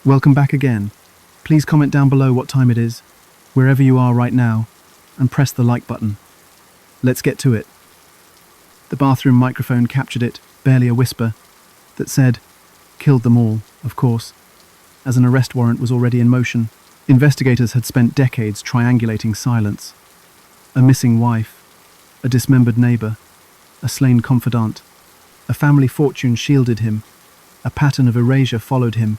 Welcome back again. Please comment down below what time it is, wherever you are right now, and press the like button. Let's get to it. The bathroom microphone captured it, barely a whisper, that said, "Killed them all, of course," as an arrest warrant was already in motion. Investigators had spent decades triangulating silence. A missing wife, a dismembered neighbor, a slain confidant. A family fortune shielded him. A pattern of erasure followed him,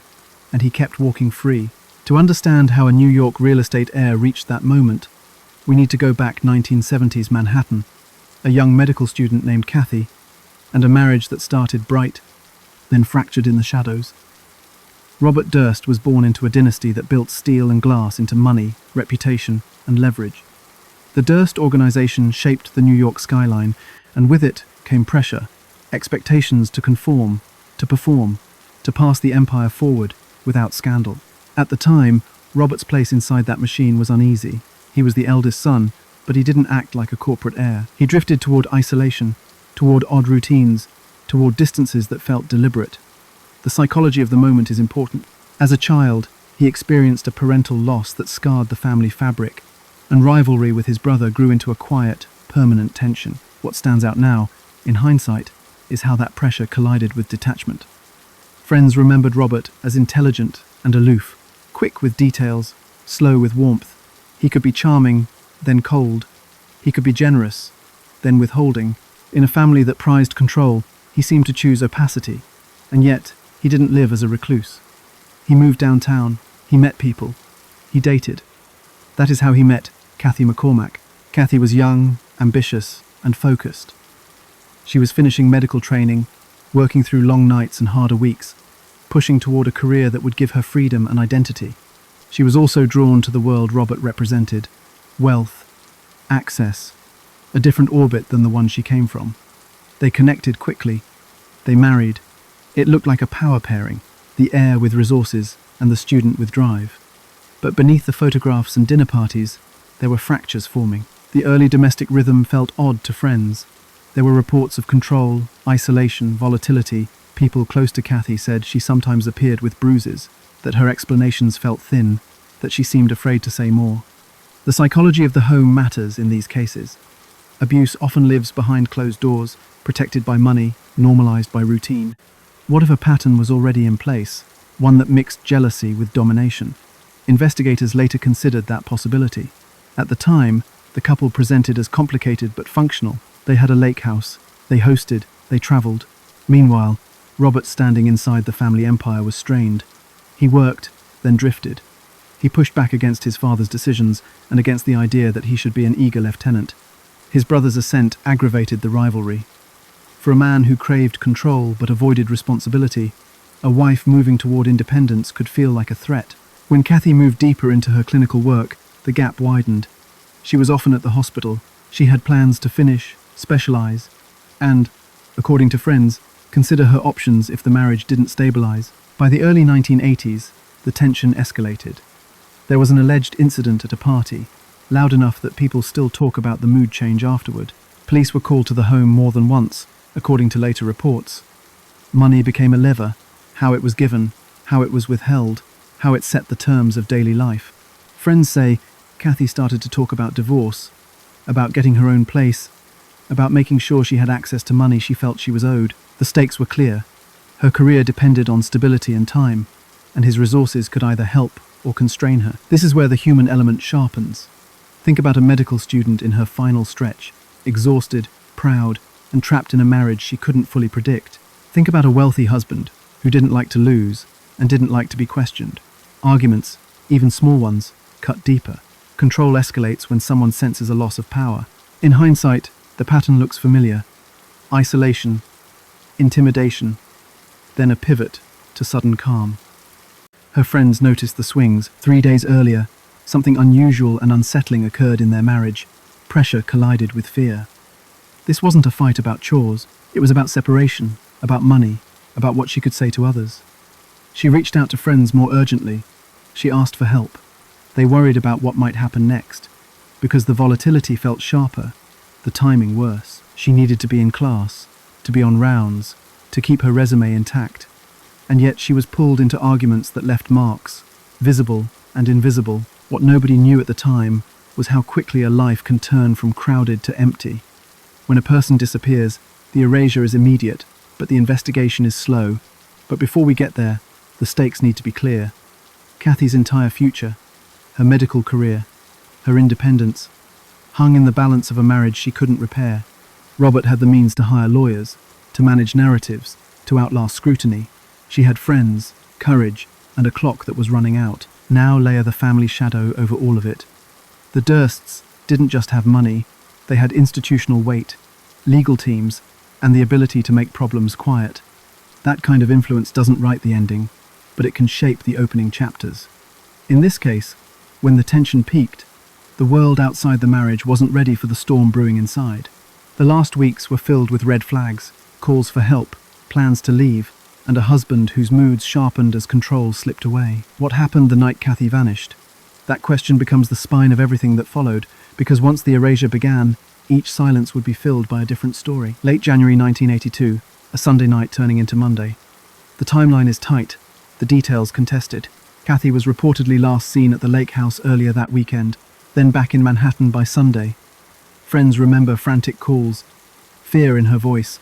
and he kept walking free. To understand how a New York real estate heir reached that moment, we need to go back 1970s Manhattan, a young medical student named Kathie, and a marriage that started bright, then fractured in the shadows. Robert Durst was born into a dynasty that built steel and glass into money, reputation, and leverage. The Durst organization shaped the New York skyline, and with it came pressure, expectations to conform, to perform, to pass the empire forward without scandal. At the time, Robert's place inside that machine was uneasy. He was the eldest son, but he didn't act like a corporate heir. He drifted toward isolation, toward odd routines, toward distances that felt deliberate. The psychology of the moment is important. As a child, he experienced a parental loss that scarred the family fabric, and rivalry with his brother grew into a quiet, permanent tension. What stands out now, in hindsight, is how that pressure collided with detachment. Friends remembered Robert as intelligent and aloof, quick with details, slow with warmth. He could be charming, then cold. He could be generous, then withholding. In a family that prized control, he seemed to choose opacity, and yet he didn't live as a recluse. He moved downtown, he met people, he dated. That is how he met Kathie McCormack. Kathie was young, ambitious, and focused. She was finishing medical training, working through long nights and harder weeks, pushing toward a career that would give her freedom and identity. She was also drawn to the world Robert represented: wealth, access, a different orbit than the one she came from. They connected quickly. They married. It looked like a power pairing, the heir with resources and the student with drive. But beneath the photographs and dinner parties, there were fractures forming. The early domestic rhythm felt odd to friends. There were reports of control, isolation, volatility. People close to Kathie said she sometimes appeared with bruises, that her explanations felt thin, that she seemed afraid to say more. The psychology of the home matters in these cases. Abuse often lives behind closed doors, protected by money, normalized by routine. What if a pattern was already in place, one that mixed jealousy with domination? Investigators later considered that possibility. At the time, the couple presented as complicated but functional. They had a lake house, they hosted, they traveled. Meanwhile, Robert, standing inside the family empire, was strained. He worked, then drifted. He pushed back against his father's decisions and against the idea that he should be an eager lieutenant. His brother's ascent aggravated the rivalry. For a man who craved control but avoided responsibility, a wife moving toward independence could feel like a threat. When Kathie moved deeper into her clinical work, the gap widened. She was often at the hospital. She had plans to finish, specialize, and, according to friends, consider her options if the marriage didn't stabilize. By the early 1980s, the tension escalated. There was an alleged incident at a party, loud enough that people still talk about the mood change afterward. Police were called to the home more than once, according to later reports. Money became a lever: how it was given, how it was withheld, how it set the terms of daily life. Friends say Kathie started to talk about divorce, about getting her own place, about making sure she had access to money she felt she was owed. The stakes were clear. Her career depended on stability and time, and his resources could either help or constrain her. This is where the human element sharpens. Think about a medical student in her final stretch, exhausted, proud, and trapped in a marriage she couldn't fully predict. Think about a wealthy husband who didn't like to lose and didn't like to be questioned. Arguments, even small ones, cut deeper. Control escalates when someone senses a loss of power. In hindsight, the pattern looks familiar. Isolation, intimidation, then a pivot to sudden calm. Her friends noticed the swings. 3 days earlier, something unusual and unsettling occurred in their marriage. Pressure collided with fear. This wasn't a fight about chores. It was about separation, about money, about what she could say to others. She reached out to friends more urgently. She asked for help. They worried about what might happen next. Because the volatility felt sharper, the timing worse. She needed to be in class, to be on rounds, to keep her resume intact. And yet she was pulled into arguments that left marks, visible and invisible. What nobody knew at the time was how quickly a life can turn from crowded to empty. When a person disappears, the erasure is immediate, but the investigation is slow. But before we get there, the stakes need to be clear. Kathie's entire future, her medical career, her independence, hung in the balance of a marriage she couldn't repair. Robert had the means to hire lawyers, to manage narratives, to outlast scrutiny. She had friends, courage, and a clock that was running out. Now lay the family shadow over all of it. The Dursts didn't just have money, they had institutional weight, legal teams, and the ability to make problems quiet. That kind of influence doesn't write the ending, but it can shape the opening chapters. In this case, when the tension peaked, the world outside the marriage wasn't ready for the storm brewing inside. The last weeks were filled with red flags, calls for help, plans to leave, and a husband whose moods sharpened as control slipped away. What happened the night Kathie vanished? That question becomes the spine of everything that followed, because once the erasure began, each silence would be filled by a different story. Late January 1982, a Sunday night turning into Monday. The timeline is tight, the details contested. Kathie was reportedly last seen at the lake house earlier that weekend, then back in Manhattan by Sunday. Friends remember frantic calls, fear in her voice,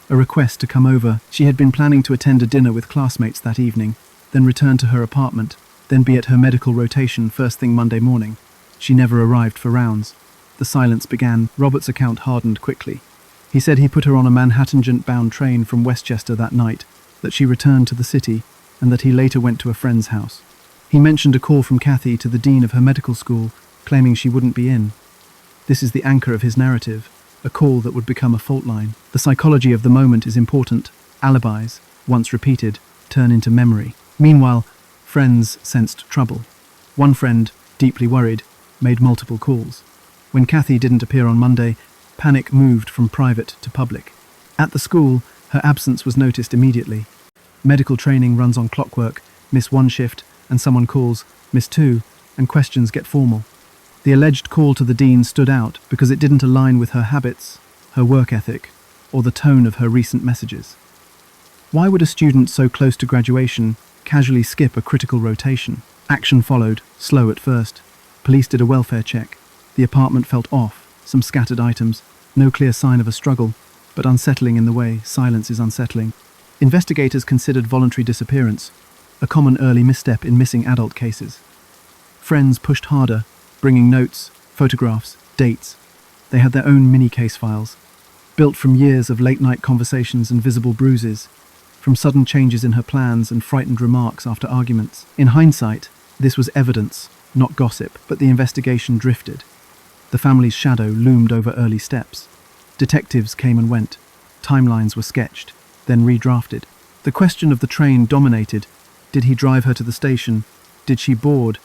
a request to come over. She had been planning to attend a dinner with classmates that evening, then return to her apartment, then be at her medical rotation first thing Monday morning. She never arrived for rounds. The silence began. Robert's account hardened quickly. He said he put her on a Manhattan-bound train from Westchester that night, that she returned to the city, and that he later went to a friend's house. He mentioned a call from Kathie to the dean of her medical school, claiming she wouldn't be in. This is the anchor of his narrative, a call that would become a fault line. The psychology of the moment is important. Alibis, once repeated, turn into memory. Meanwhile, friends sensed trouble. One friend, deeply worried, made multiple calls. When Kathie didn't appear on Monday, panic moved from private to public. At the school, her absence was noticed immediately. Medical training runs on clockwork, miss one shift, and someone calls, miss two, and questions get formal. The alleged call to the dean stood out because it didn't align with her habits, her work ethic, or the tone of her recent messages. Why would a student so close to graduation casually skip a critical rotation? Action followed, slow at first. Police did a welfare check. The apartment felt off, some scattered items, no clear sign of a struggle, but unsettling in the way silence is unsettling. Investigators considered voluntary disappearance, a common early misstep in missing adult cases. Friends pushed harder, bringing notes, photographs, dates. They had their own mini-case files, built from years of late-night conversations and visible bruises, from sudden changes in her plans and frightened remarks after arguments. In hindsight, this was evidence, not gossip, but the investigation drifted. The family's shadow loomed over early steps. Detectives came and went. Timelines were sketched, then redrafted. The question of the train dominated. Did he drive her to the station? Did she board?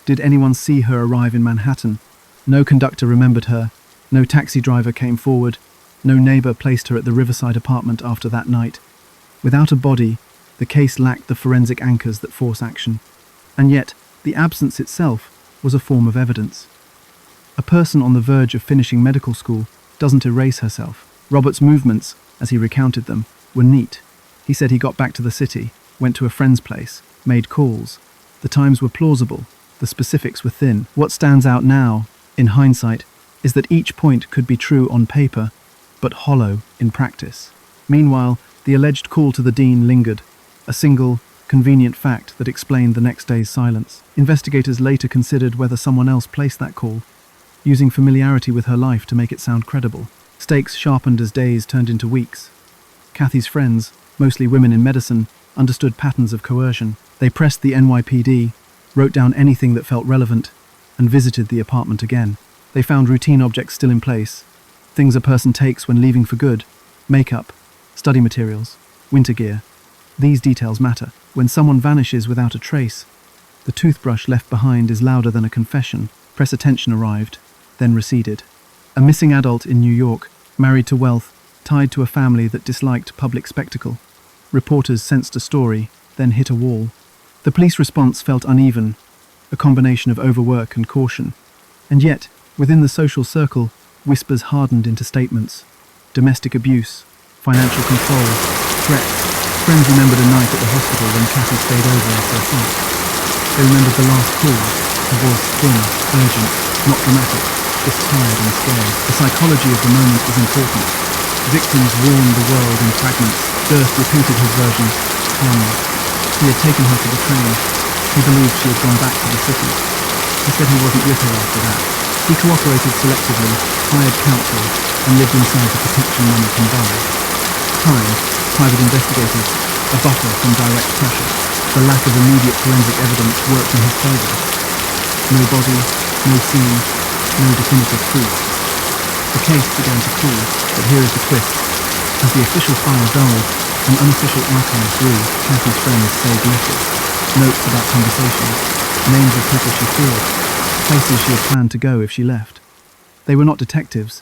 Did anyone see her arrive in Manhattan? No conductor remembered her. No taxi driver came forward. No neighbor placed her at the Riverside apartment after that night. Without a body, the case lacked the forensic anchors that force action. And yet, the absence itself was a form of evidence. A person on the verge of finishing medical school doesn't erase herself. Robert's movements, as he recounted them, were neat. He said he got back to the city, went to a friend's place, made calls. The times were plausible, the specifics were thin. What stands out now, in hindsight, is that each point could be true on paper, but hollow in practice. Meanwhile, the alleged call to the dean lingered, a single, convenient fact that explained the next day's silence. Investigators later considered whether someone else placed that call, using familiarity with her life to make it sound credible. Stakes sharpened as days turned into weeks. Kathie's friends, mostly women in medicine, understood patterns of coercion. They pressed the NYPD, wrote down anything that felt relevant, and visited the apartment again. They found routine objects still in place, things a person takes when leaving for good, makeup, study materials, winter gear. These details matter. When someone vanishes without a trace, the toothbrush left behind is louder than a confession. Press attention arrived, then receded. A missing adult in New York, married to wealth, tied to a family that disliked public spectacle. Reporters sensed a story, then hit a wall. The police response felt uneven, a combination of overwork and caution. And yet, within the social circle, whispers hardened into statements. Domestic abuse, financial control, threats. Friends remembered a night at the hospital when Kathie stayed over after a fight. They remembered the last call, her voice thin, urgent, not dramatic, just tired and scared. The psychology of the moment was important. Victims warned the world in fragments. Durst repeated his version, calmly. He had taken her to the train. He believed she had gone back to the city. He said he wasn't with her after that. He cooperated selectively, hired counsel, and lived inside the protection money can buy. Time, private investigators, a buffer from direct pressure. The lack of immediate forensic evidence worked in his favour. No body, no scene, no definitive proof. The case began to cool, but here is the twist. As the official file dulled, an unofficial archive grew. Kathie's friends saved letters, notes about conversations, names of people she feared, places she had planned to go if she left. They were not detectives,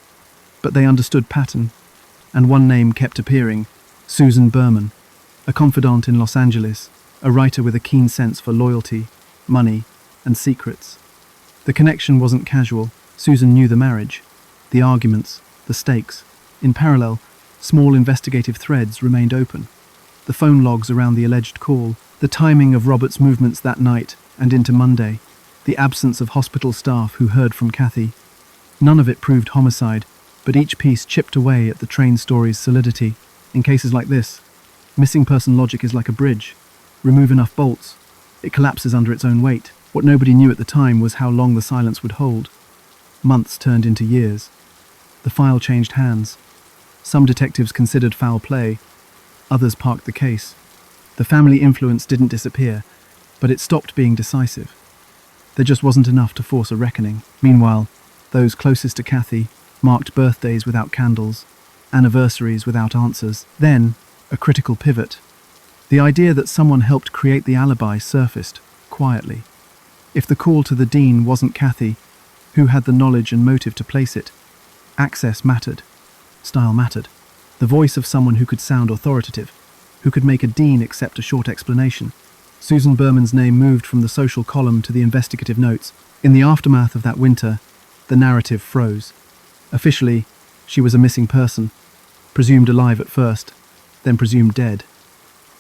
but they understood pattern, and one name kept appearing, Susan Berman, a confidant in Los Angeles, a writer with a keen sense for loyalty, money, and secrets. The connection wasn't casual. Susan knew the marriage, the arguments, the stakes. In parallel, small investigative threads remained open. The phone logs around the alleged call, the timing of Robert's movements that night and into Monday, the absence of hospital staff who heard from Kathie. None of it proved homicide, but each piece chipped away at the train story's solidity. In cases like this, missing person logic is like a bridge. Remove enough bolts, it collapses under its own weight. What nobody knew at the time was how long the silence would hold. Months turned into years. The file changed hands. Some detectives considered foul play, others parked the case. The family influence didn't disappear, but it stopped being decisive. There just wasn't enough to force a reckoning. Meanwhile, those closest to Kathie marked birthdays without candles, anniversaries without answers. Then, a critical pivot. The idea that someone helped create the alibi surfaced, quietly. If the call to the dean wasn't Kathie, who had the knowledge and motive to place it? Access mattered. Style mattered. The voice of someone who could sound authoritative, who could make a dean accept a short explanation. Susan Berman's name moved from the social column to the investigative notes. In the aftermath of that winter, the narrative froze. Officially, she was a missing person, presumed alive at first, then presumed dead.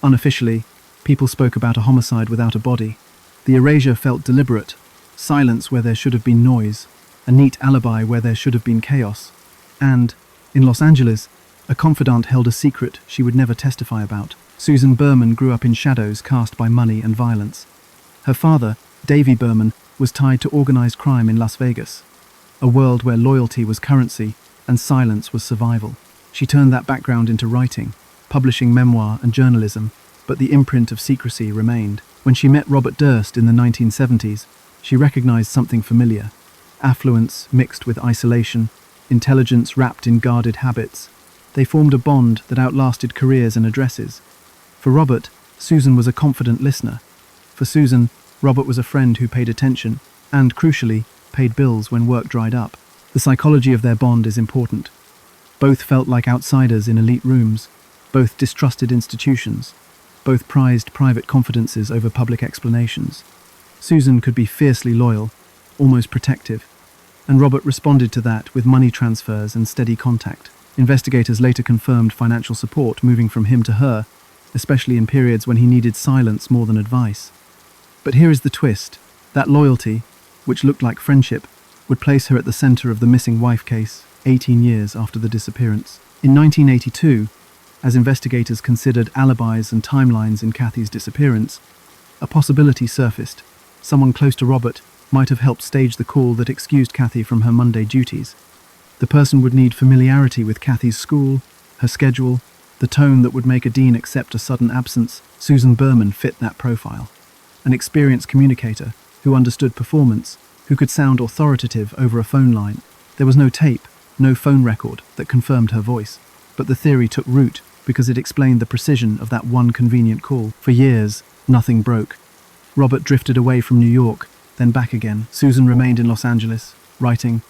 Unofficially, people spoke about a homicide without a body. The erasure felt deliberate, silence where there should have been noise, a neat alibi where there should have been chaos. And, in Los Angeles, a confidant held a secret she would never testify about. Susan Berman grew up in shadows cast by money and violence. Her father, Davy Berman, was tied to organized crime in Las Vegas, a world where loyalty was currency and silence was survival. She turned that background into writing, publishing memoir and journalism, but the imprint of secrecy remained. When she met Robert Durst in the 1970s, she recognized something familiar. Affluence mixed with isolation, intelligence wrapped in guarded habits. They formed a bond that outlasted careers and addresses. For Robert, Susan was a confident listener. For Susan, Robert was a friend who paid attention and, crucially, paid bills when work dried up. The psychology of their bond is important. Both felt like outsiders in elite rooms. Both distrusted institutions. Both prized private confidences over public explanations. Susan could be fiercely loyal, almost protective, and Robert responded to that with money transfers and steady contact. Investigators later confirmed financial support moving from him to her, especially in periods when he needed silence more than advice. But here is the twist. That loyalty, which looked like friendship, would place her at the center of the missing wife case 18 years after the disappearance. In 1982, as investigators considered alibis and timelines in Kathie's disappearance, a possibility surfaced. Someone close to Robert might have helped stage the call that excused Kathie from her Monday duties. The person would need familiarity with Kathie's school, her schedule, the tone that would make a dean accept a sudden absence. Susan Berman fit that profile. An experienced communicator who understood performance, who could sound authoritative over a phone line. There was no tape, no phone record that confirmed her voice, but the theory took root because it explained the precision of that one convenient call. For years, nothing broke. Robert drifted away from New York, then back again. Susan remained in Los Angeles, writing,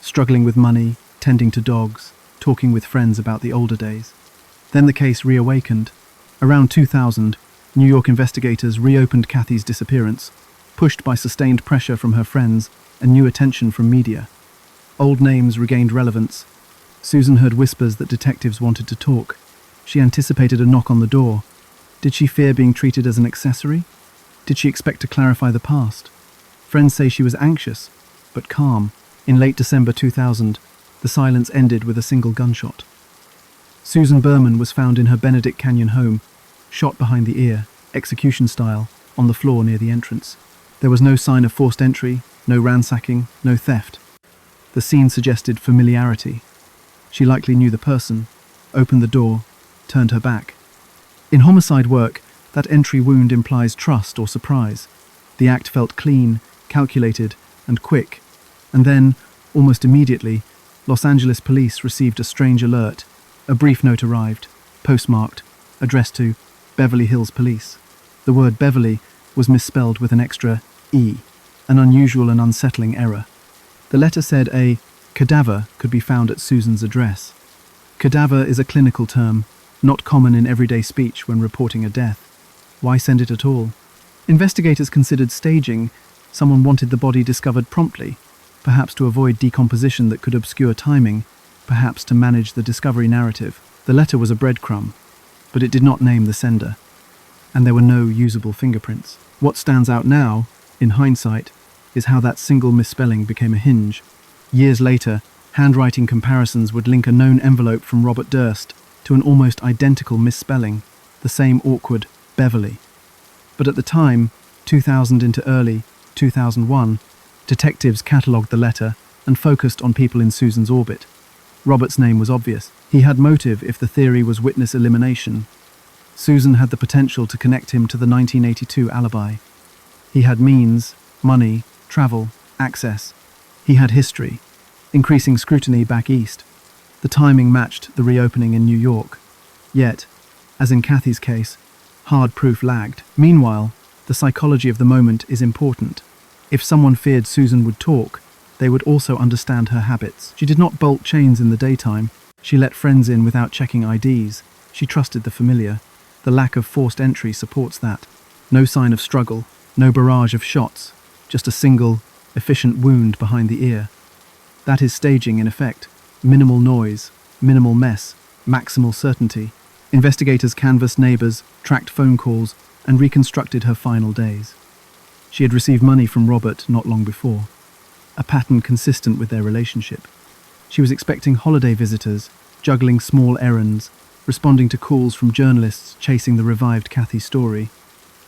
struggling with money, tending to dogs, talking with friends about the older days. Then the case reawakened. Around 2000, New York investigators reopened Kathie's disappearance, pushed by sustained pressure from her friends and new attention from media. Old names regained relevance. Susan heard whispers that detectives wanted to talk. She anticipated a knock on the door, Did she fear being treated as an accessory? Did she expect to clarify the past? Friends say she was anxious, but calm. In late December 2000, the silence ended with a single gunshot. Susan Berman was found in her Benedict Canyon home, shot behind the ear, execution style, on the floor near the entrance. There was no sign of forced entry, no ransacking, no theft. The scene suggested familiarity. She likely knew the person, opened the door, turned her back. In homicide work, that entry wound implies trust or surprise. The act felt clean, calculated, and quick. And then, almost immediately, Los Angeles police received a strange alert. A brief note arrived, postmarked, addressed to Beverly Hills Police. The word Beverly was misspelled with an extra E, an unusual and unsettling error. The letter said a cadaver could be found at Susan's address. Cadaver is a clinical term, not common in everyday speech when reporting a death. Why send it at all? Investigators considered staging. Someone wanted the body discovered promptly, perhaps to avoid decomposition that could obscure timing, perhaps to manage the discovery narrative. The letter was a breadcrumb, but it did not name the sender, and there were no usable fingerprints. What stands out now, in hindsight, is how that single misspelling became a hinge. Years later, handwriting comparisons would link a known envelope from Robert Durst to an almost identical misspelling, the same awkward Beverly. But at the time, 2000 into early 2001, detectives catalogued the letter and focused on people in Susan's orbit. Robert's name was obvious. He had motive if the theory was witness elimination. Susan had the potential to connect him to the 1982 alibi. He had means, money, travel, access. He had history, increasing scrutiny back east. The timing matched the reopening in New York. Yet, as in Kathie's case, hard proof lagged. Meanwhile, the psychology of the moment is important. If someone feared Susan would talk, they would also understand her habits. She did not bolt chains in the daytime. She let friends in without checking IDs. She trusted the familiar. The lack of forced entry supports that. No sign of struggle, no barrage of shots, just a single, efficient wound behind the ear. That is staging in effect. Minimal noise, minimal mess, maximal certainty. Investigators canvassed neighbors, tracked phone calls, and reconstructed her final days. She had received money from Robert not long before, a pattern consistent with their relationship. She was expecting holiday visitors, juggling small errands, responding to calls from journalists chasing the revived Kathie story.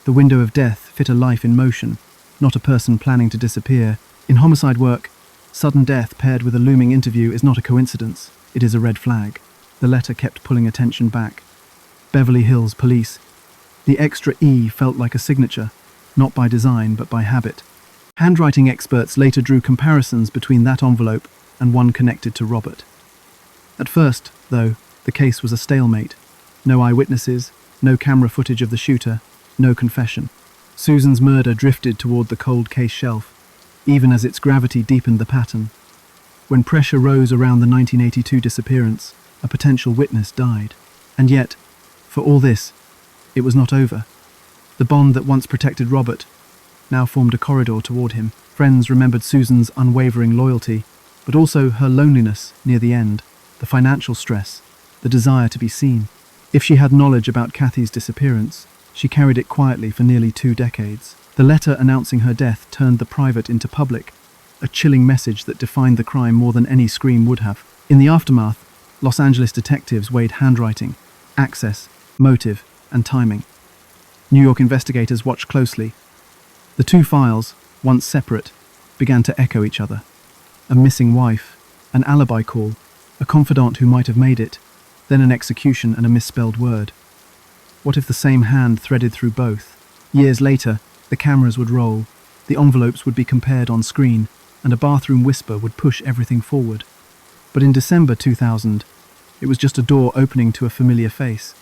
The window of death fit a life in motion, not a person planning to disappear. In homicide work, sudden death paired with a looming interview is not a coincidence, it is a red flag. The letter kept pulling attention back. Beverly Hills Police. The extra E felt like a signature, not by design but by habit. Handwriting experts later drew comparisons between that envelope and one connected to Robert. At first, though, the case was a stalemate. No eyewitnesses, no camera footage of the shooter, no confession. Susan's murder drifted toward the cold case shelf, even as its gravity deepened the pattern. When pressure rose around the 1982 disappearance, a potential witness died. And yet, for all this, it was not over. The bond that once protected Robert now formed a corridor toward him. Friends remembered Susan's unwavering loyalty, but also her loneliness near the end, the financial stress, the desire to be seen. If she had knowledge about Kathie's disappearance, she carried it quietly for nearly 2 decades. The letter announcing her death turned the private into public, a chilling message that defined the crime more than any scream would have. In the aftermath, Los Angeles detectives weighed handwriting, access, motive, and timing. New York investigators watched closely. The two files, once separate, began to echo each other. A missing wife, an alibi call, a confidant who might have made it, then an execution and a misspelled word. What if the same hand threaded through both? Years later, the cameras would roll, the envelopes would be compared on screen, and a bathroom whisper would push everything forward. But in December 2000, it was just a door opening to a familiar face,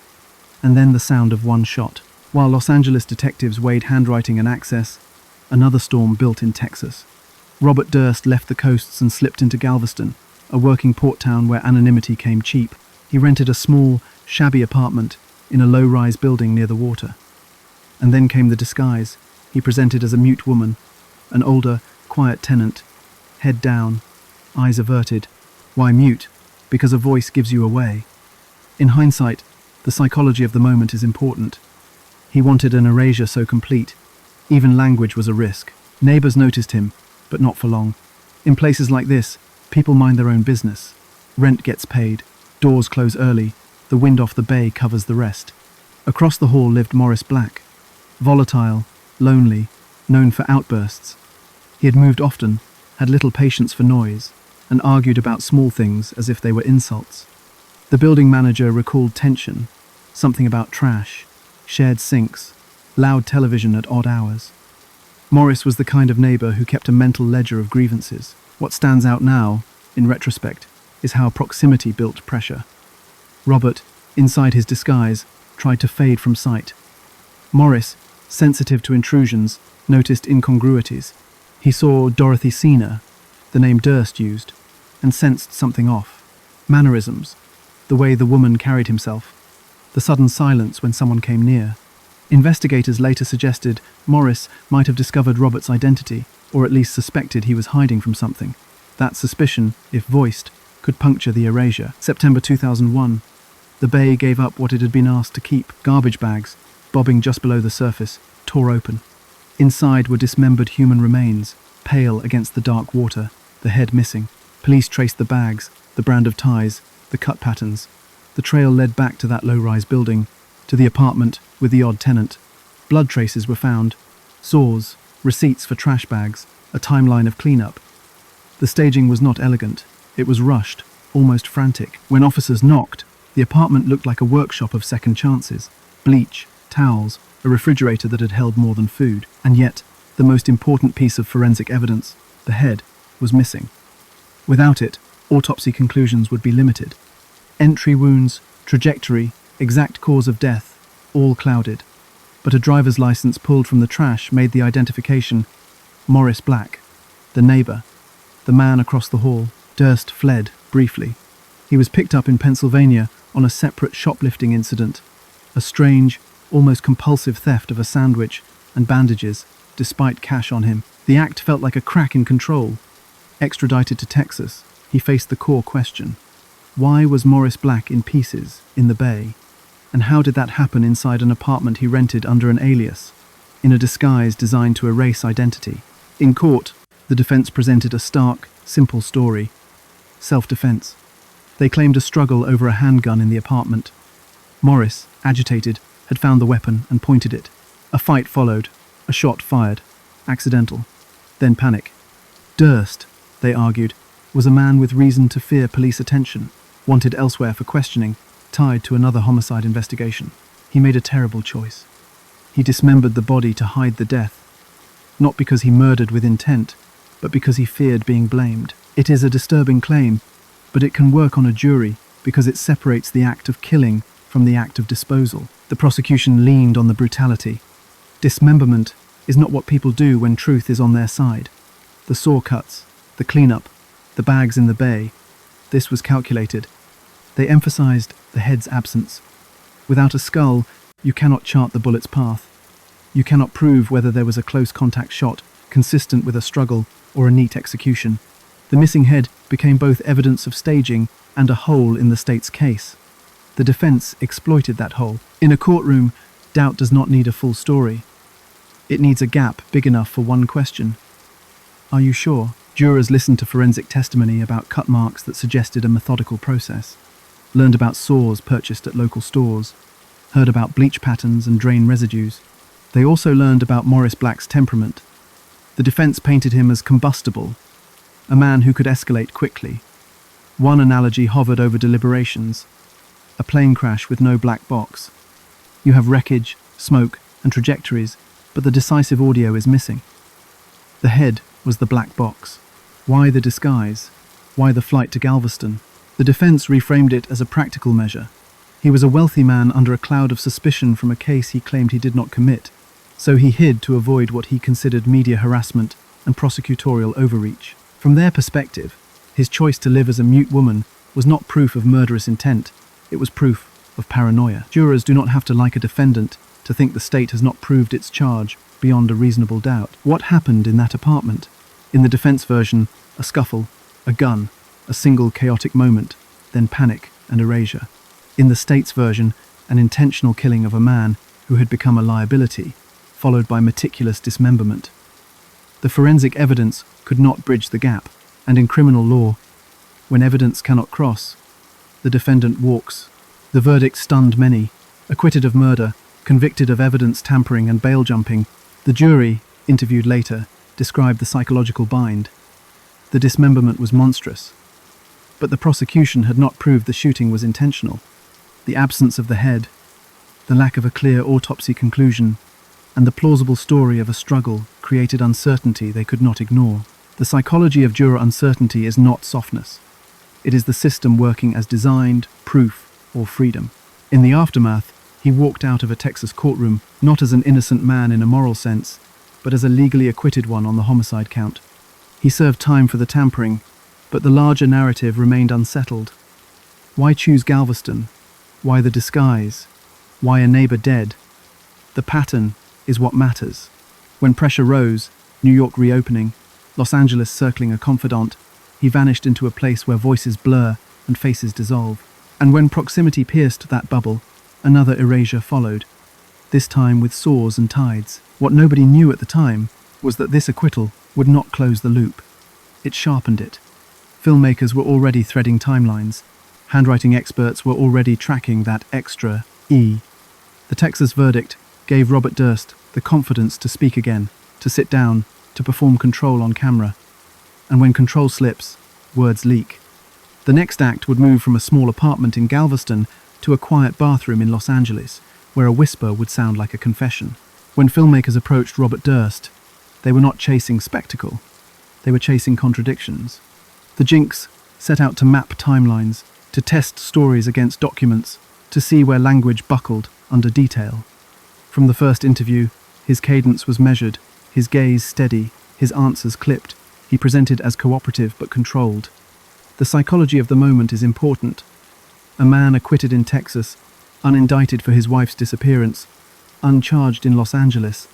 and then the sound of one shot. While Los Angeles detectives weighed handwriting and access, another storm built in Texas. Robert Durst left the coasts and slipped into Galveston, a working port town where anonymity came cheap. He rented a small, shabby apartment in a low-rise building near the water. And then came the disguise. He presented as a mute woman, an older, quiet tenant, head down, eyes averted. Why mute? Because a voice gives you away. In hindsight, the psychology of the moment is important. He wanted an erasure so complete. Even language was a risk. Neighbors noticed him, but not for long. In places like this, people mind their own business. Rent gets paid, doors close early, the wind off the bay covers the rest. Across the hall lived Morris Black. Volatile, lonely, known for outbursts. He had moved often, had little patience for noise, and argued about small things as if they were insults. The building manager recalled tension, something about trash, shared sinks, loud television at odd hours. Morris was the kind of neighbor who kept a mental ledger of grievances. What stands out now, in retrospect, is how proximity built pressure. Robert, inside his disguise, tried to fade from sight. Morris, sensitive to intrusions, noticed incongruities. He saw Dorothy Sena, the name Durst used, and sensed something off. Mannerisms, the way the woman carried himself, the sudden silence when someone came near. Investigators later suggested Morris might have discovered Robert's identity, or at least suspected he was hiding from something. That suspicion, if voiced, could puncture the erasure. September 2001. The bay gave up what it had been asked to keep. Garbage bags, bobbing just below the surface, tore open. Inside were dismembered human remains, pale against the dark water, the head missing. Police traced the bags, the brand of ties, the cut patterns. The trail led back to that low-rise building, to the apartment with the odd tenant. Blood traces were found, saws, receipts for trash bags, a timeline of cleanup. The staging was not elegant. It was rushed, almost frantic. When officers knocked, the apartment looked like a workshop of second chances. Bleach, towels, a refrigerator that had held more than food. And yet, the most important piece of forensic evidence, the head, was missing. Without it, autopsy conclusions would be limited. Entry wounds, trajectory, exact cause of death, all clouded. But a driver's license pulled from the trash made the identification Morris Black, the neighbor, the man across the hall. Durst fled, briefly. He was picked up in Pennsylvania on a separate shoplifting incident, a strange, almost compulsive theft of a sandwich and bandages, despite cash on him. The act felt like a crack in control. Extradited to Texas, he faced the core question. Why was Morris Black in pieces in the bay? And how did that happen inside an apartment he rented under an alias, in a disguise designed to erase identity? In court, the defense presented a stark, simple story. Self-defense. They claimed a struggle over a handgun in the apartment. Morris, agitated, had found the weapon and pointed it. A fight followed, a shot fired, accidental, then panic. Durst, they argued, was a man with reason to fear police attention, wanted elsewhere for questioning, tied to another homicide investigation. He made a terrible choice. He dismembered the body to hide the death, not because he murdered with intent, but because he feared being blamed. It is a disturbing claim, but it can work on a jury because it separates the act of killing from the act of disposal. The prosecution leaned on the brutality. Dismemberment is not what people do when truth is on their side. The saw cuts, the cleanup, the bags in the bay, this was calculated. They emphasized the head's absence. Without a skull, you cannot chart the bullet's path. You cannot prove whether there was a close contact shot, consistent with a struggle, or a neat execution. The missing head became both evidence of staging and a hole in the state's case. The defense exploited that hole. In a courtroom, doubt does not need a full story. It needs a gap big enough for one question. Are you sure? Jurors listened to forensic testimony about cut marks that suggested a methodical process, learned about saws purchased at local stores, heard about bleach patterns and drain residues. They also learned about Morris Black's temperament. The defense painted him as combustible, a man who could escalate quickly. One analogy hovered over deliberations: a plane crash with no black box. You have wreckage, smoke, and trajectories, but the decisive audio is missing. The head was the black box. Why the disguise? Why the flight to Galveston? The defense reframed it as a practical measure. He was a wealthy man under a cloud of suspicion from a case he claimed he did not commit, so he hid to avoid what he considered media harassment and prosecutorial overreach. From their perspective, his choice to live as a mute woman was not proof of murderous intent, it was proof of paranoia. Jurors do not have to like a defendant to think the state has not proved its charge beyond a reasonable doubt. What happened in that apartment? In the defense version, a scuffle, a gun, a single chaotic moment, then panic and erasure. In the state's version, an intentional killing of a man who had become a liability, followed by meticulous dismemberment. The forensic evidence could not bridge the gap, and in criminal law, when evidence cannot cross, the defendant walks. The verdict stunned many. Acquitted of murder, convicted of evidence tampering and bail jumping, the jury, interviewed later, described the psychological bind. The dismemberment was monstrous, but the prosecution had not proved the shooting was intentional. The absence of the head, the lack of a clear autopsy conclusion, and the plausible story of a struggle created uncertainty they could not ignore. The psychology of juror uncertainty is not softness. It is the system working as designed, proof, or freedom. In the aftermath, he walked out of a Texas courtroom not as an innocent man in a moral sense, but as a legally acquitted one on the homicide count. He served time for the tampering, but the larger narrative remained unsettled. Why choose Galveston? Why the disguise? Why a neighbor dead? The pattern is what matters. When pressure rose, New York reopening, Los Angeles circling a confidant, he vanished into a place where voices blur and faces dissolve. And when proximity pierced that bubble, another erasure followed, this time with saws and tides. What nobody knew at the time was that this acquittal would not close the loop. It sharpened it. Filmmakers were already threading timelines. Handwriting experts were already tracking that extra E. The Texas verdict gave Robert Durst the confidence to speak again, to sit down, to perform control on camera. And when control slips, words leak. The next act would move from a small apartment in Galveston to a quiet bathroom in Los Angeles, where a whisper would sound like a confession. When filmmakers approached Robert Durst, they were not chasing spectacle. They were chasing contradictions. The Jinx set out to map timelines, to test stories against documents, to see where language buckled under detail. From the first interview, his cadence was measured, his gaze steady, his answers clipped. He presented as cooperative but controlled. The psychology of the moment is important. A man acquitted in Texas, unindicted for his wife's disappearance, uncharged in Los Angeles,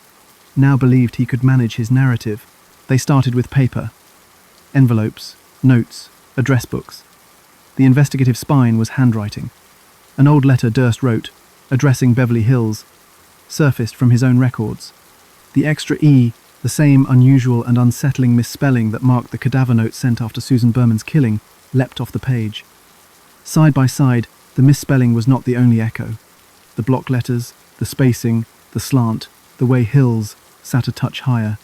now believed he could manage his narrative. They started with paper, envelopes, notes, address books. The investigative spine was handwriting. An old letter Durst wrote, addressing Beverly Hills, surfaced from his own records. The extra E, the same unusual and unsettling misspelling that marked the cadaver note sent after Susan Berman's killing, leapt off the page. Side by side, the misspelling was not the only echo. The block letters, the spacing, the slant, the way Hills sat a touch higher.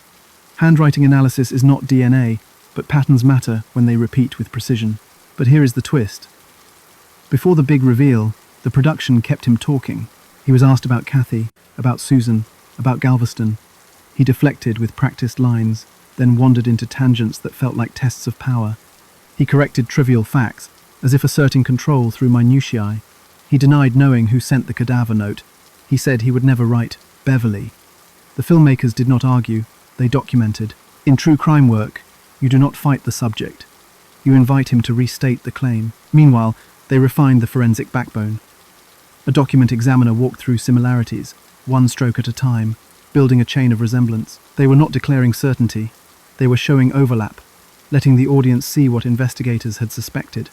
Handwriting analysis is not DNA, but patterns matter when they repeat with precision. But here is the twist. Before the big reveal, the production kept him talking. He was asked about Kathie, about Susan, about Galveston. He deflected with practiced lines, then wandered into tangents that felt like tests of power. He corrected trivial facts, as if asserting control through minutiae. He denied knowing who sent the cadaver note. He said he would never write Beverly. The filmmakers did not argue, they documented. In true crime work, you do not fight the subject. You invite him to restate the claim. Meanwhile, they refined the forensic backbone. A document examiner walked through similarities, one stroke at a time, building a chain of resemblance. They were not declaring certainty. They were showing overlap, letting the audience see what investigators had suspected.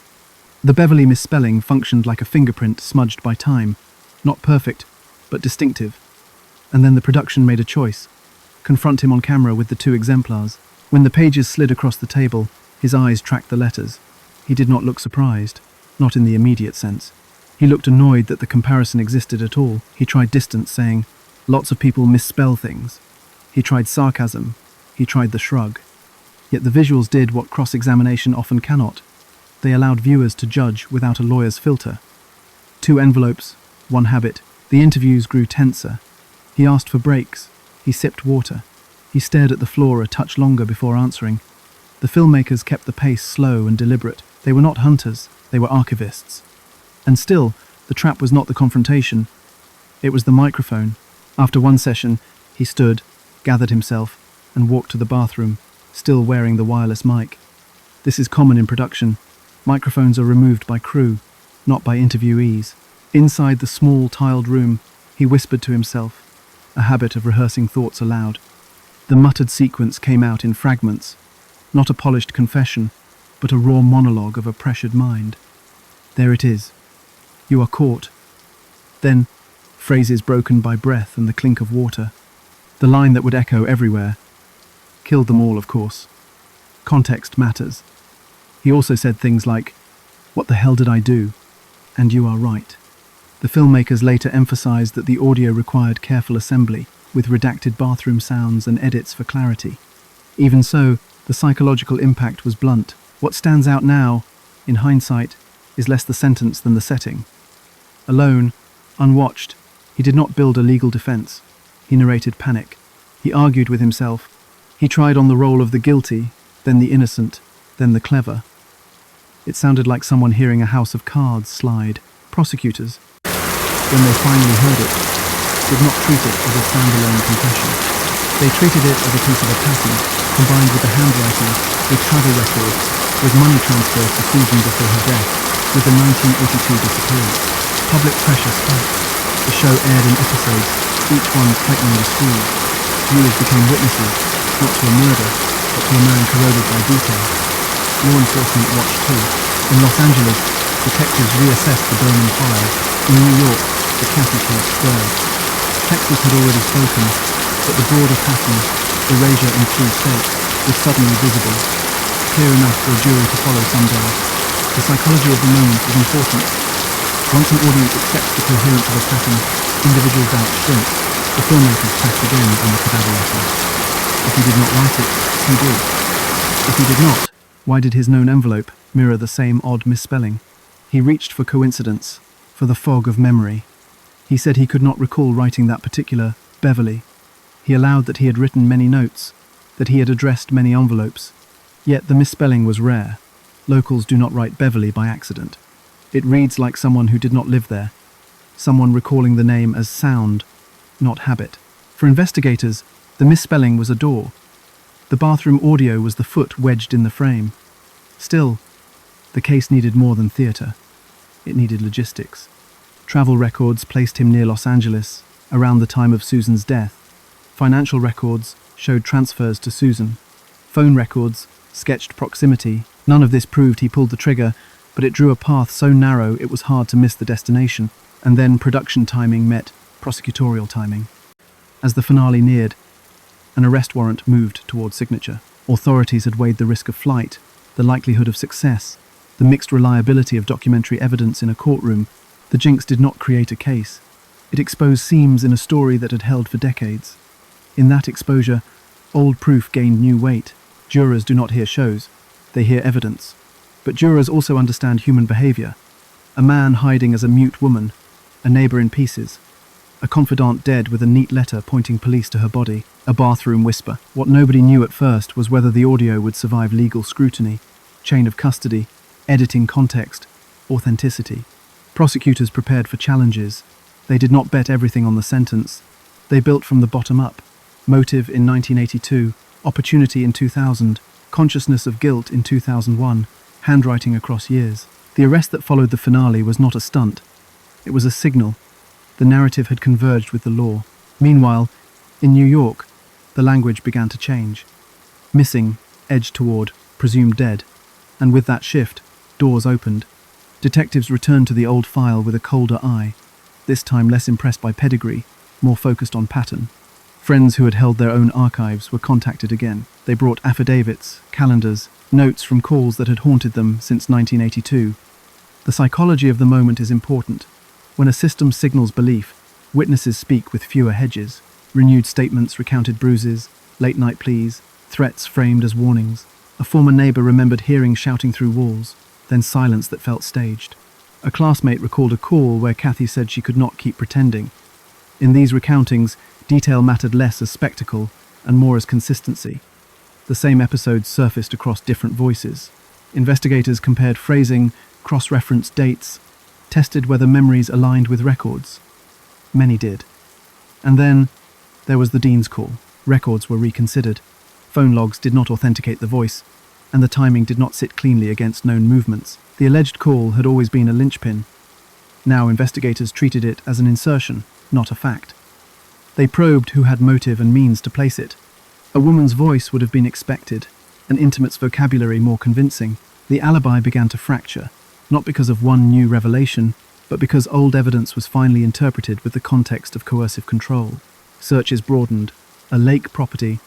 The Beverly misspelling functioned like a fingerprint smudged by time, not perfect, but distinctive. And then the production made a choice. Confront him on camera with the two exemplars. When the pages slid across the table, his eyes tracked the letters. He did not look surprised, not in the immediate sense. He looked annoyed that the comparison existed at all. He tried distance, saying, "Lots of people misspell things." He tried sarcasm. He tried the shrug. Yet the visuals did what cross-examination often cannot. They allowed viewers to judge without a lawyer's filter. 2 envelopes, 1 habit. The interviews grew tenser. He asked for breaks. He sipped water. He stared at the floor a touch longer before answering. The filmmakers kept the pace slow and deliberate. They were not hunters, they were archivists. And still, the trap was not the confrontation. It was the microphone. After one session, he stood, gathered himself, and walked to the bathroom, still wearing the wireless mic. This is common in production. Microphones are removed by crew, not by interviewees. Inside the small, tiled room, he whispered to himself, a habit of rehearsing thoughts aloud. The muttered sequence came out in fragments, not a polished confession, but a raw monologue of a pressured mind. There it is. You are caught. Then, phrases broken by breath and the clink of water. The line that would echo everywhere. Killed them all, of course. Context matters. He also said things like, "What the hell did I do?" and "You are right." The filmmakers later emphasized that the audio required careful assembly, with redacted bathroom sounds and edits for clarity. Even so, the psychological impact was blunt. What stands out now, in hindsight, is less the sentence than the setting. Alone, unwatched, he did not build a legal defense. He narrated panic. He argued with himself. He tried on the role of the guilty, then the innocent, then the clever. It sounded like someone hearing a house of cards slide. Prosecutors, when they finally heard it, did not treat it as a standalone confession. They treated it as a piece of a pattern, combined with the handwriting, with travel records, with money transfers to Susan before her death, with the 1982 disappearance. Public pressure spiked. The show aired in episodes, each one tightening the screws. Viewers became witnesses, not to a murder, but to a man corroded by detail. Law enforcement watched too. In Los Angeles, detectives reassessed the Berman file. In New York, the Kathie case stirred. Texas had already spoken, but the broader pattern, erasure in 3 states, was suddenly visible, clear enough for a jury to follow someday. The psychology of the moment is important. Once an audience accepts the coherence of a pattern, individual doubt shrinks. The filmmakers pressed again on the cadaver letter. If he did not write it, who did? If he did not, why did his known envelope mirror the same odd misspelling? He reached for coincidence, for the fog of memory. He said he could not recall writing that particular Beverly. He allowed that he had written many notes, that he had addressed many envelopes. Yet the misspelling was rare. Locals do not write Beverly by accident. It reads like someone who did not live there, someone recalling the name as sound, not habit. For investigators, the misspelling was a door. The bathroom audio was the foot wedged in the frame. Still, the case needed more than theatre. It needed logistics. Travel records placed him near Los Angeles, around the time of Susan's death. Financial records showed transfers to Susan. Phone records sketched proximity. None of this proved he pulled the trigger, but it drew a path so narrow it was hard to miss the destination. And then production timing met prosecutorial timing. As the finale neared, an arrest warrant moved toward signature. Authorities had weighed the risk of flight, the likelihood of success, the mixed reliability of documentary evidence in a courtroom. The Jinx did not create a case. It exposed seams in a story that had held for decades. In that exposure, old proof gained new weight. Jurors do not hear shows, they hear evidence. But jurors also understand human behavior. A man hiding as a mute woman, a neighbor in pieces, a confidant dead with a neat letter pointing police to her body, a bathroom whisper. What nobody knew at first was whether the audio would survive legal scrutiny, chain of custody, editing context, authenticity. Prosecutors prepared for challenges. They did not bet everything on the sentence. They built from the bottom up. Motive in 1982, opportunity in 2000, consciousness of guilt in 2001, handwriting across years. The arrest that followed the finale was not a stunt. It was a signal. The narrative had converged with the law. Meanwhile, in New York, the language began to change. Missing, edged toward, presumed dead. And with that shift, doors opened. Detectives returned to the old file with a colder eye, this time less impressed by pedigree, more focused on pattern. Friends who had held their own archives were contacted again. They brought affidavits, calendars, notes from calls that had haunted them since 1982. The psychology of the moment is important. When a system signals belief, witnesses speak with fewer hedges. Renewed statements recounted bruises, late-night pleas, threats framed as warnings. A former neighbor remembered hearing shouting through walls, then silence that felt staged. A classmate recalled a call where Kathie said she could not keep pretending. In these recountings, detail mattered less as spectacle and more as consistency. The same episodes surfaced across different voices. Investigators compared phrasing, cross-referenced dates, tested whether memories aligned with records. Many did. And then, there was the Dean's call. Records were reconsidered. Phone logs did not authenticate the voice, and the timing did not sit cleanly against known movements. The alleged call had always been a linchpin. Now investigators treated it as an insertion, not a fact. They probed who had motive and means to place it. A woman's voice would have been expected, an intimate's vocabulary more convincing. The alibi began to fracture, not because of one new revelation, but because old evidence was finally interpreted with the context of coercive control. Searches broadened. A lake property,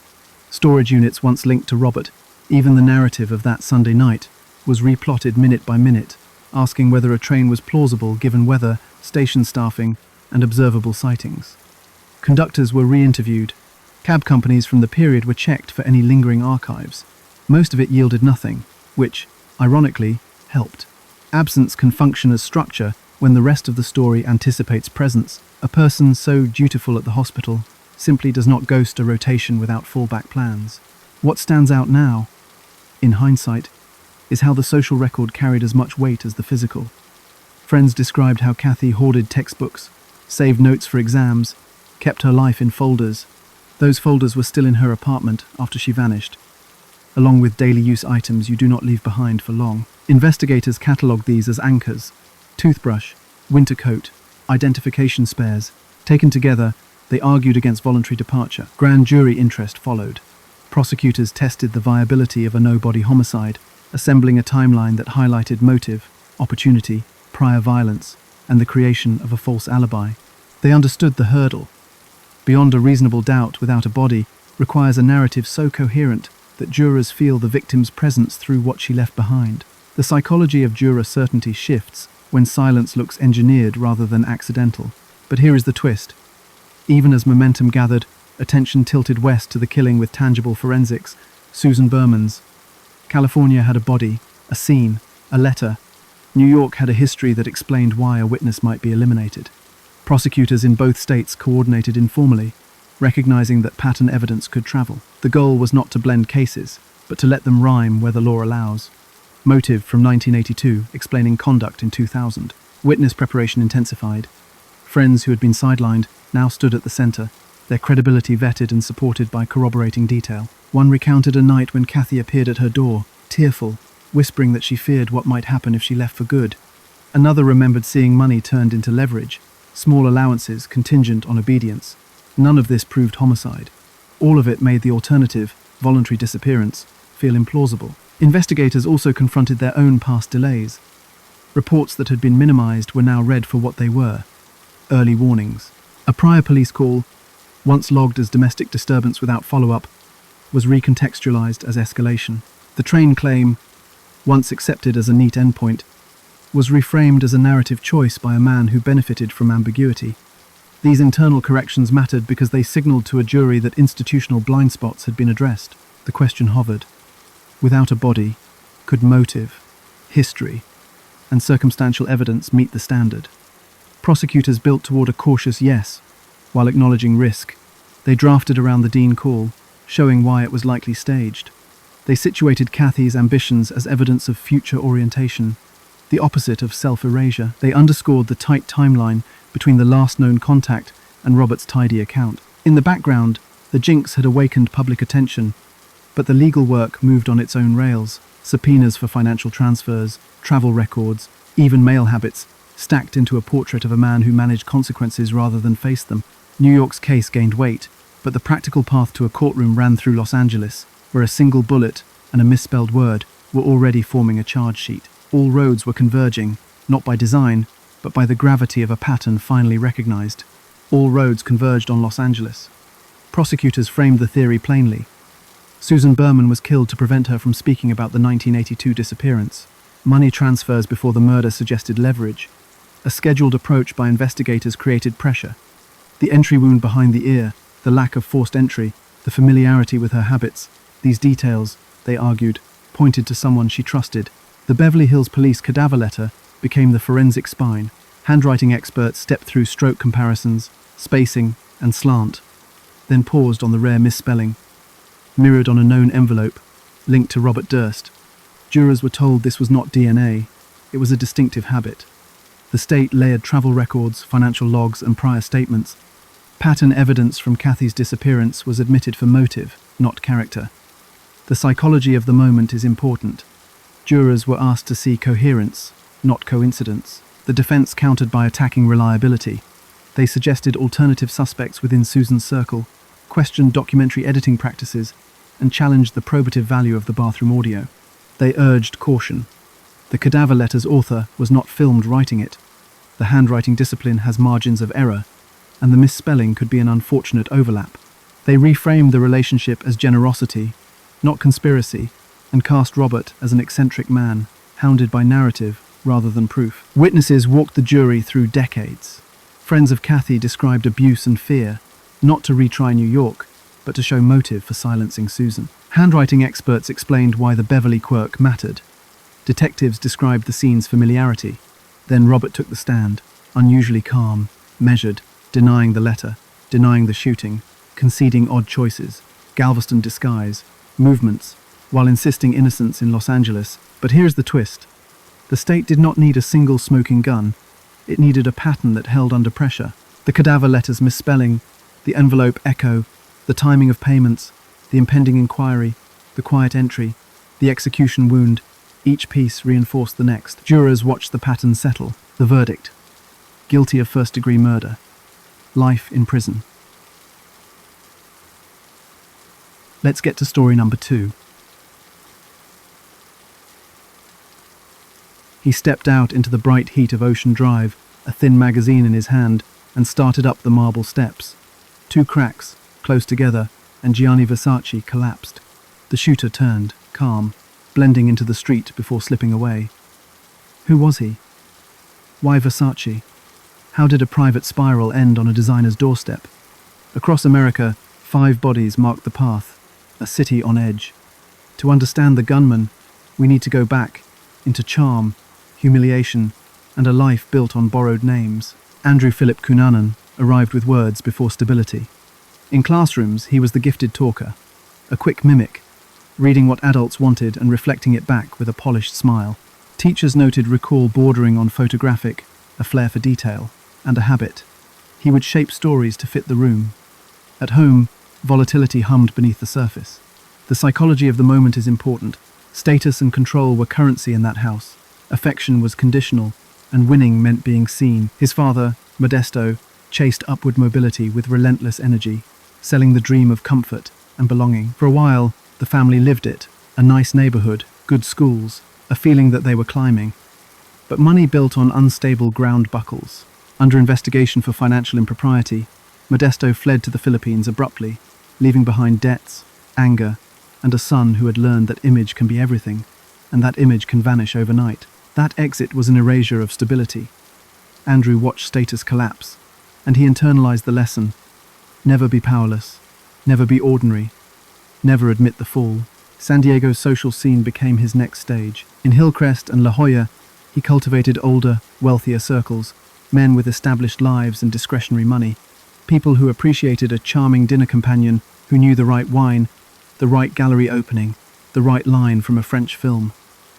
storage units once linked to Robert, even the narrative of that Sunday night was replotted minute by minute, asking whether a train was plausible given weather, station staffing, and observable sightings. Conductors were re-interviewed. Cab companies from the period were checked for any lingering archives. Most of it yielded nothing, which, ironically, helped. Absence can function as structure when the rest of the story anticipates presence. A person so dutiful at the hospital simply does not ghost a rotation without fallback plans. What stands out now, in hindsight, is how the social record carried as much weight as the physical. Friends described how Kathie hoarded textbooks, saved notes for exams, kept her life in folders. Those folders were still in her apartment after she vanished, along with daily use items you do not leave behind for long. Investigators catalogued these as anchors: toothbrush, winter coat, identification spares. Taken together, they argued against voluntary departure. Grand jury interest followed. Prosecutors tested the viability of a no-body homicide, assembling a timeline that highlighted motive, opportunity, prior violence, and the creation of a false alibi. They understood the hurdle. Beyond a reasonable doubt without a body requires a narrative so coherent that jurors feel the victim's presence through what she left behind. The psychology of juror certainty shifts when silence looks engineered rather than accidental. But here is the twist. Even as momentum gathered, attention tilted west to the killing with tangible forensics. Susan Berman's. California had a body, a scene, a letter. New York had a history that explained why a witness might be eliminated. Prosecutors in both states coordinated informally, recognizing that pattern evidence could travel. The goal was not to blend cases, but to let them rhyme where the law allows. Motive from 1982, explaining conduct in 2000. Witness preparation intensified. Friends who had been sidelined now stood at the center, their credibility vetted and supported by corroborating detail. One recounted a night when Kathie appeared at her door, tearful, whispering that she feared what might happen if she left for good. Another remembered seeing money turned into leverage, small allowances contingent on obedience. None of this proved homicide. All of it made the alternative, voluntary disappearance, feel implausible. Investigators also confronted their own past delays. Reports that had been minimized were now read for what they were: early warnings. A prior police call, once logged as domestic disturbance without follow-up, was recontextualized as escalation. The train claim, once accepted as a neat endpoint, was reframed as a narrative choice by a man who benefited from ambiguity. These internal corrections mattered because they signaled to a jury that institutional blind spots had been addressed. The question hovered. Without a body, could motive, history, and circumstantial evidence meet the standard? Prosecutors built toward a cautious yes, while acknowledging risk. They drafted around the Dean call, showing why it was likely staged. They situated Kathie's ambitions as evidence of future orientation, the opposite of self-erasure. They underscored the tight timeline between the last known contact and Robert's tidy account. In the background, the Jinx had awakened public attention, but the legal work moved on its own rails. Subpoenas for financial transfers, travel records, even mail habits, stacked into a portrait of a man who managed consequences rather than faced them. New York's case gained weight, but the practical path to a courtroom ran through Los Angeles, where a single bullet and a misspelled word were already forming a charge sheet. All roads were converging, not by design, but by the gravity of a pattern finally recognized. All roads converged on Los Angeles. Prosecutors framed the theory plainly. Susan Berman was killed to prevent her from speaking about the 1982 disappearance. Money transfers before the murder suggested leverage. A scheduled approach by investigators created pressure. The entry wound behind the ear, the lack of forced entry, the familiarity with her habits, these details, they argued, pointed to someone she trusted. The Beverly Hills Police cadaver letter became the forensic spine. Handwriting experts stepped through stroke comparisons, spacing, and slant, then paused on the rare misspelling, mirrored on a known envelope, linked to Robert Durst. Jurors were told this was not DNA, it was a distinctive habit. The state layered travel records, financial logs, and prior statements. Pattern evidence from Kathie's disappearance was admitted for motive, not character. The psychology of the moment is important. Jurors were asked to see coherence, not coincidence. The defense countered by attacking reliability. They suggested alternative suspects within Susan's circle, questioned documentary editing practices, and challenged the probative value of the bathroom audio. They urged caution. The cadaver letter's author was not filmed writing it. The handwriting discipline has margins of error, and the misspelling could be an unfortunate overlap. They reframed the relationship as generosity, not conspiracy, and cast Robert as an eccentric man, hounded by narrative rather than proof. Witnesses walked the jury through decades. Friends of Kathie described abuse and fear, not to retry New York, but to show motive for silencing Susan. Handwriting experts explained why the Beverly quirk mattered. Detectives described the scene's familiarity. Then Robert took the stand, unusually calm, measured, denying the letter, denying the shooting, conceding odd choices, Galveston disguise, movements, while insisting innocence in Los Angeles. But here's the twist. The state did not need a single smoking gun. It needed a pattern that held under pressure. The cadaver letters misspelling, the envelope echo, the timing of payments, the impending inquiry, the quiet entry, the execution wound, each piece reinforced the next. Jurors watched the pattern settle. The verdict: guilty of first-degree murder. Life in prison. Let's get to story number 2. He stepped out into the bright heat of Ocean Drive, a thin magazine in his hand, and started up the marble steps. 2 cracks, close together, and Gianni Versace collapsed. The shooter turned, calm, blending into the street before slipping away. Who was he? Why Versace? How did a private spiral end on a designer's doorstep? Across America, 5 bodies marked the path, a city on edge. To understand the gunman, we need to go back into charm, humiliation, and a life built on borrowed names. Andrew Philip Cunanan arrived with words before stability. In classrooms, he was the gifted talker, a quick mimic, reading what adults wanted and reflecting it back with a polished smile. Teachers noted recall bordering on photographic, a flair for detail, and a habit. He would shape stories to fit the room. At home, volatility hummed beneath the surface. The psychology of the moment is important. Status and control were currency in that house. Affection was conditional, and winning meant being seen. His father, Modesto, chased upward mobility with relentless energy, selling the dream of comfort and belonging. For a while, the family lived it, a nice neighborhood, good schools, a feeling that they were climbing. But money built on unstable ground buckles. Under investigation for financial impropriety, Modesto fled to the Philippines abruptly, leaving behind debts, anger, and a son who had learned that image can be everything, and that image can vanish overnight. That exit was an erasure of stability. Andrew watched status collapse, and he internalized the lesson: never be powerless, never be ordinary, never admit the fall. San Diego's social scene became his next stage. In Hillcrest and La Jolla, he cultivated older, wealthier circles, men with established lives and discretionary money, people who appreciated a charming dinner companion who knew the right wine, the right gallery opening, the right line from a French film.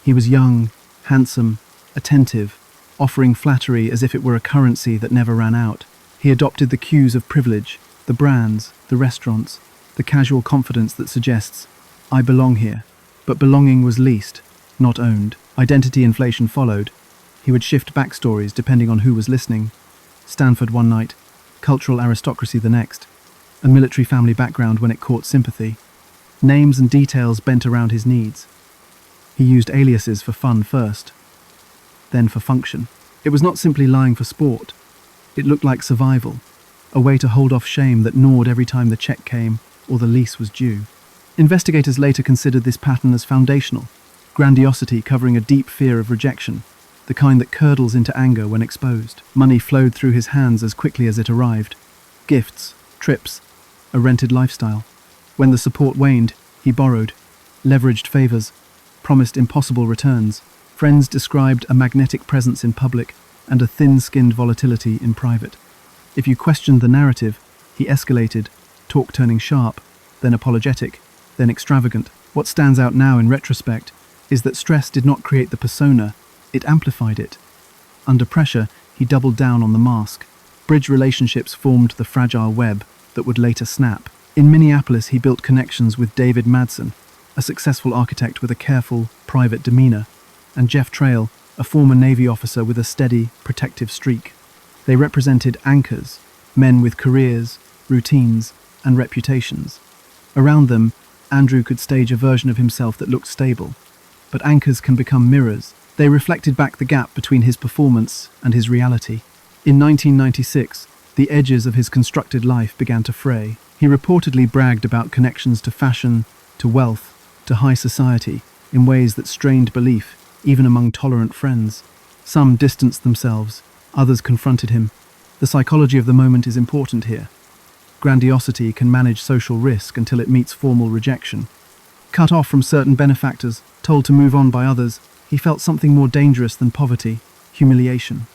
He was young, handsome, attentive, offering flattery as if it were a currency that never ran out. He adopted the cues of privilege, the brands, the restaurants, the casual confidence that suggests, I belong here. But belonging was leased, not owned. Identity inflation followed. He would shift backstories depending on who was listening. Stanford one night, cultural aristocracy the next, a military family background when it caught sympathy. Names and details bent around his needs. He used aliases for fun first, then for function. It was not simply lying for sport. It looked like survival, a way to hold off shame that gnawed every time the check came or the lease was due. Investigators later considered this pattern as foundational, grandiosity covering a deep fear of rejection, the kind that curdles into anger when exposed. Money flowed through his hands as quickly as it arrived. Gifts, trips, a rented lifestyle. When the support waned, he borrowed, leveraged favors, promised impossible returns. Friends described a magnetic presence in public and a thin-skinned volatility in private. If you questioned the narrative, he escalated, talk turning sharp, then apologetic, then extravagant. What stands out now in retrospect is that stress did not create the persona, it amplified it. Under pressure, he doubled down on the mask. Bridge relationships formed the fragile web that would later snap. In Minneapolis, he built connections with David Madsen, a successful architect with a careful, private demeanor, and Jeff Trail, a former Navy officer with a steady, protective streak. They represented anchors, men with careers, routines, and reputations. Around them, Andrew could stage a version of himself that looked stable. But anchors can become mirrors. They reflected back the gap between his performance and his reality. In 1996, the edges of his constructed life began to fray. He reportedly bragged about connections to fashion, to wealth, to high society, in ways that strained belief, even among tolerant friends. Some distanced themselves, others confronted him. The psychology of the moment is important here. Grandiosity can manage social risk until it meets formal rejection. Cut off from certain benefactors, told to move on by others, he felt something more dangerous than poverty: humiliation.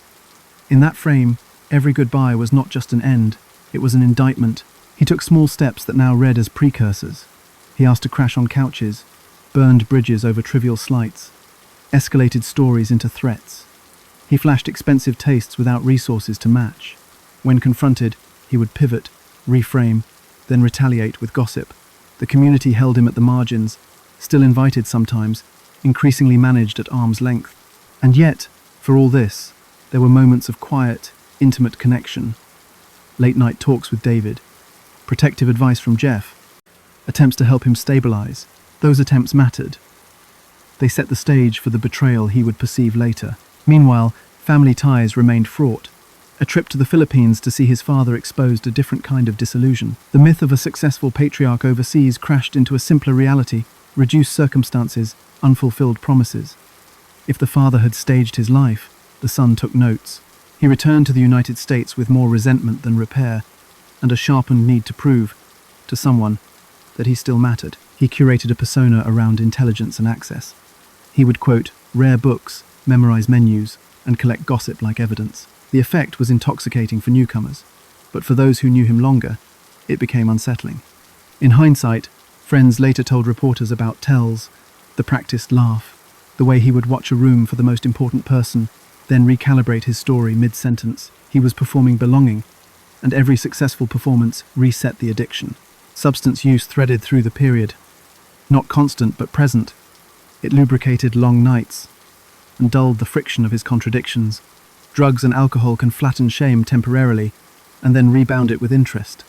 In that frame, every goodbye was not just an end, it was an indictment. He took small steps that now read as precursors. He asked to crash on couches, burned bridges over trivial slights, escalated stories into threats. He flashed expensive tastes without resources to match. When confronted, he would pivot, reframe, then retaliate with gossip. The community held him at the margins, still invited sometimes, increasingly managed at arm's length. And yet, for all this, there were moments of quiet, intimate connection. Late-night talks with David, protective advice from Jeff, attempts to help him stabilize. Those attempts mattered. They set the stage for the betrayal he would perceive later. Meanwhile, family ties remained fraught. A trip to the Philippines to see his father exposed a different kind of disillusion. The myth of a successful patriarch overseas crashed into a simpler reality: reduced circumstances, unfulfilled promises. If the father had staged his life, the son took notes. He returned to the United States with more resentment than repair, and a sharpened need to prove, to someone, that he still mattered. He curated a persona around intelligence and access. He would quote rare books, memorize menus, and collect gossip like evidence. The effect was intoxicating for newcomers, but for those who knew him longer, it became unsettling. In hindsight, friends later told reporters about tells, the practiced laugh, the way he would watch a room for the most important person, then recalibrate his story mid-sentence. He was performing belonging, and every successful performance reset the addiction. Substance use threaded through the period, not constant but present. It lubricated long nights and dulled the friction of his contradictions. Drugs and alcohol can flatten shame temporarily and then rebound it with interest.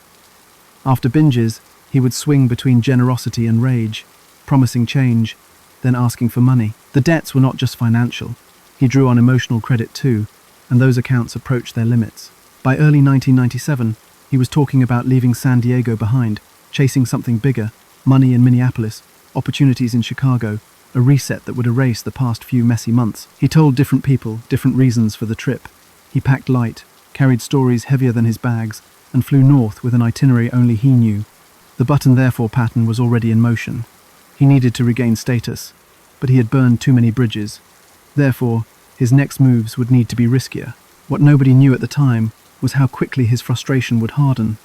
After binges, he would swing between generosity and rage, promising change, then asking for money. The debts were not just financial. He drew on emotional credit too, and those accounts approached their limits. By early 1997, he was talking about leaving San Diego behind, chasing something bigger: money in Minneapolis, opportunities in Chicago, a reset that would erase the past few messy months. He told different people different reasons for the trip. He packed light, carried stories heavier than his bags, and flew north with an itinerary only he knew. The button therefore pattern was already in motion. He needed to regain status, but he had burned too many bridges. Therefore, his next moves would need to be riskier. What nobody knew at the time was how quickly his frustration would harden.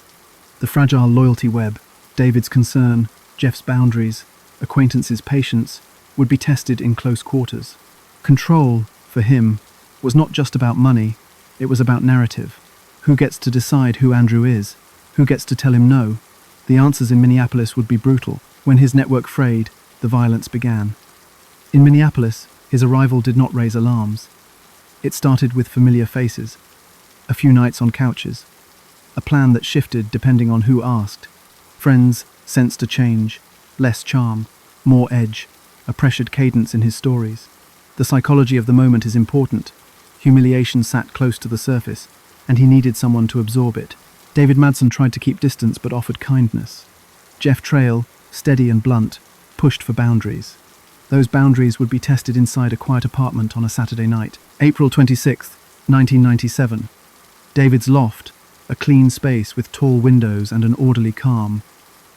The fragile loyalty web, David's concern, Jeff's boundaries, acquaintances' patience, would be tested in close quarters. Control, for him, was not just about money, it was about narrative. Who gets to decide who Andrew is? Who gets to tell him no? The answers in Minneapolis would be brutal. When his network frayed, the violence began. In Minneapolis, his arrival did not raise alarms. It started with familiar faces, a few nights on couches, a plan that shifted depending on who asked. Friends sensed a change, less charm, more edge, a pressured cadence in his stories. The psychology of the moment is important. Humiliation sat close to the surface, and he needed someone to absorb it. David Madsen tried to keep distance but offered kindness. Jeff Trail, steady and blunt, pushed for boundaries. Those boundaries would be tested inside a quiet apartment on a Saturday night. April 26, 1997. David's loft, a clean space with tall windows and an orderly calm.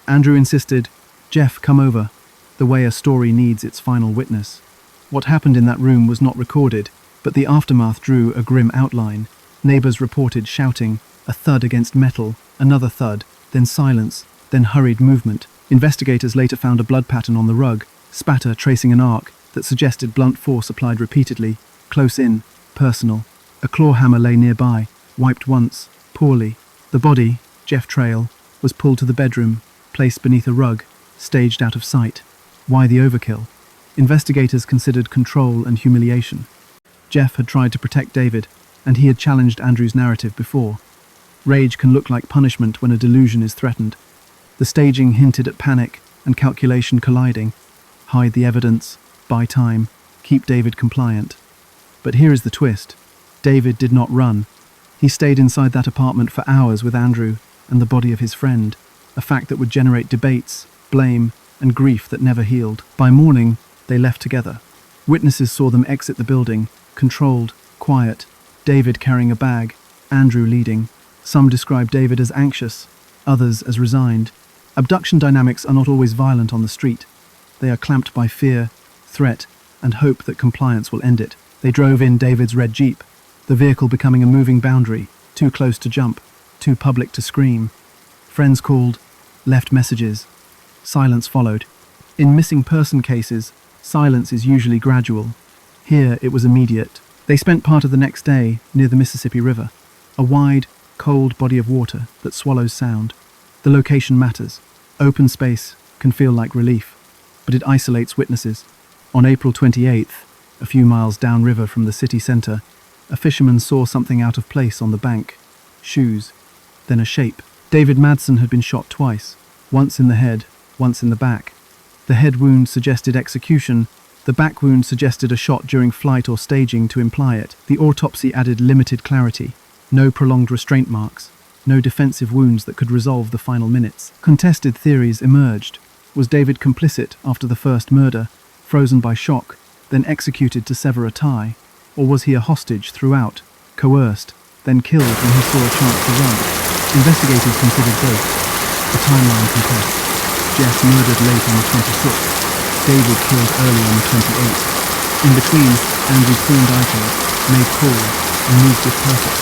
Andrew insisted, "Jeff, come over," the way a story needs its final witness. What happened in that room was not recorded, but the aftermath drew a grim outline. Neighbors reported shouting, a thud against metal, another thud, then silence, then hurried movement. Investigators later found a blood pattern on the rug, spatter tracing an arc that suggested blunt force applied repeatedly, close in, personal. A claw hammer lay nearby, wiped once, poorly. The body, Jeff Trail, was pulled to the bedroom, placed beneath a rug, staged out of sight. Why the overkill? Investigators considered control and humiliation. Jeff had tried to protect David, and he had challenged Andrew's narrative before. Rage can look like punishment when a delusion is threatened. The staging hinted at panic and calculation colliding. Hide the evidence, buy time, keep David compliant. But here is the twist. David did not run. He stayed inside that apartment for hours with Andrew and the body of his friend, a fact that would generate debates, blame, and grief that never healed. By morning, they left together. Witnesses saw them exit the building, controlled, quiet, David carrying a bag, Andrew leading. Some describe David as anxious, others as resigned. Abduction dynamics are not always violent on the street. They are clamped by fear, threat, and hope that compliance will end it. They drove in David's red Jeep, the vehicle becoming a moving boundary, too close to jump, too public to scream. Friends called, left messages. Silence followed. In missing person cases, silence is usually gradual. Here, it was immediate. They spent part of the next day near the Mississippi River, a wide, cold body of water that swallows sound. The location matters. Open space can feel like relief, but it isolates witnesses. On April 28th, a few miles downriver from the city center, a fisherman saw something out of place on the bank. Shoes, then a shape. David Madsen had been shot twice, once in the head, once in the back. The head wound suggested execution, the back wound suggested a shot during flight or staging to imply it. The autopsy added limited clarity. No prolonged restraint marks, no defensive wounds that could resolve the final minutes. Contested theories emerged. Was David complicit after the first murder, frozen by shock, then executed to sever a tie? Or was he a hostage throughout, coerced, then killed when he saw a chance to run? Investigators considered both. The timeline compressed. Jeff murdered late on the 26th, David killed early on the 28th. In between, Andrew pawned items, made calls, and moved with purpose.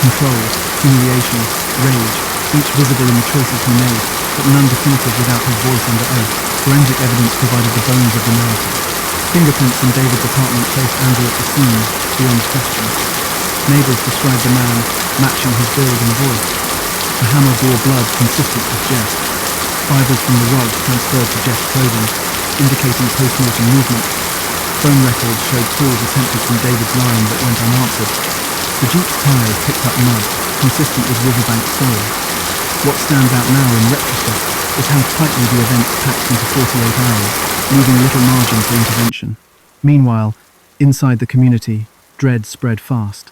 Control, humiliation, rage, each visible in the choices he made, but none definitive without his voice under oath. Forensic evidence provided the bones of the narrative. Fingerprints in David's apartment placed Andrew at the scene, beyond question. Neighbors described the man, matching his build and voice. The hammer bore blood consistent with Jeff. Fibers from the rug transferred to Jeff's clothing, indicating post-mortem movement. Phone records showed calls attempted from David's line that went unanswered. The Jeep's tires picked up mud, consistent with riverbank soil. What stands out now in retrospect is how tightly the events packed into 48 hours, leaving little margin for intervention. Meanwhile, inside the community, dread spread fast.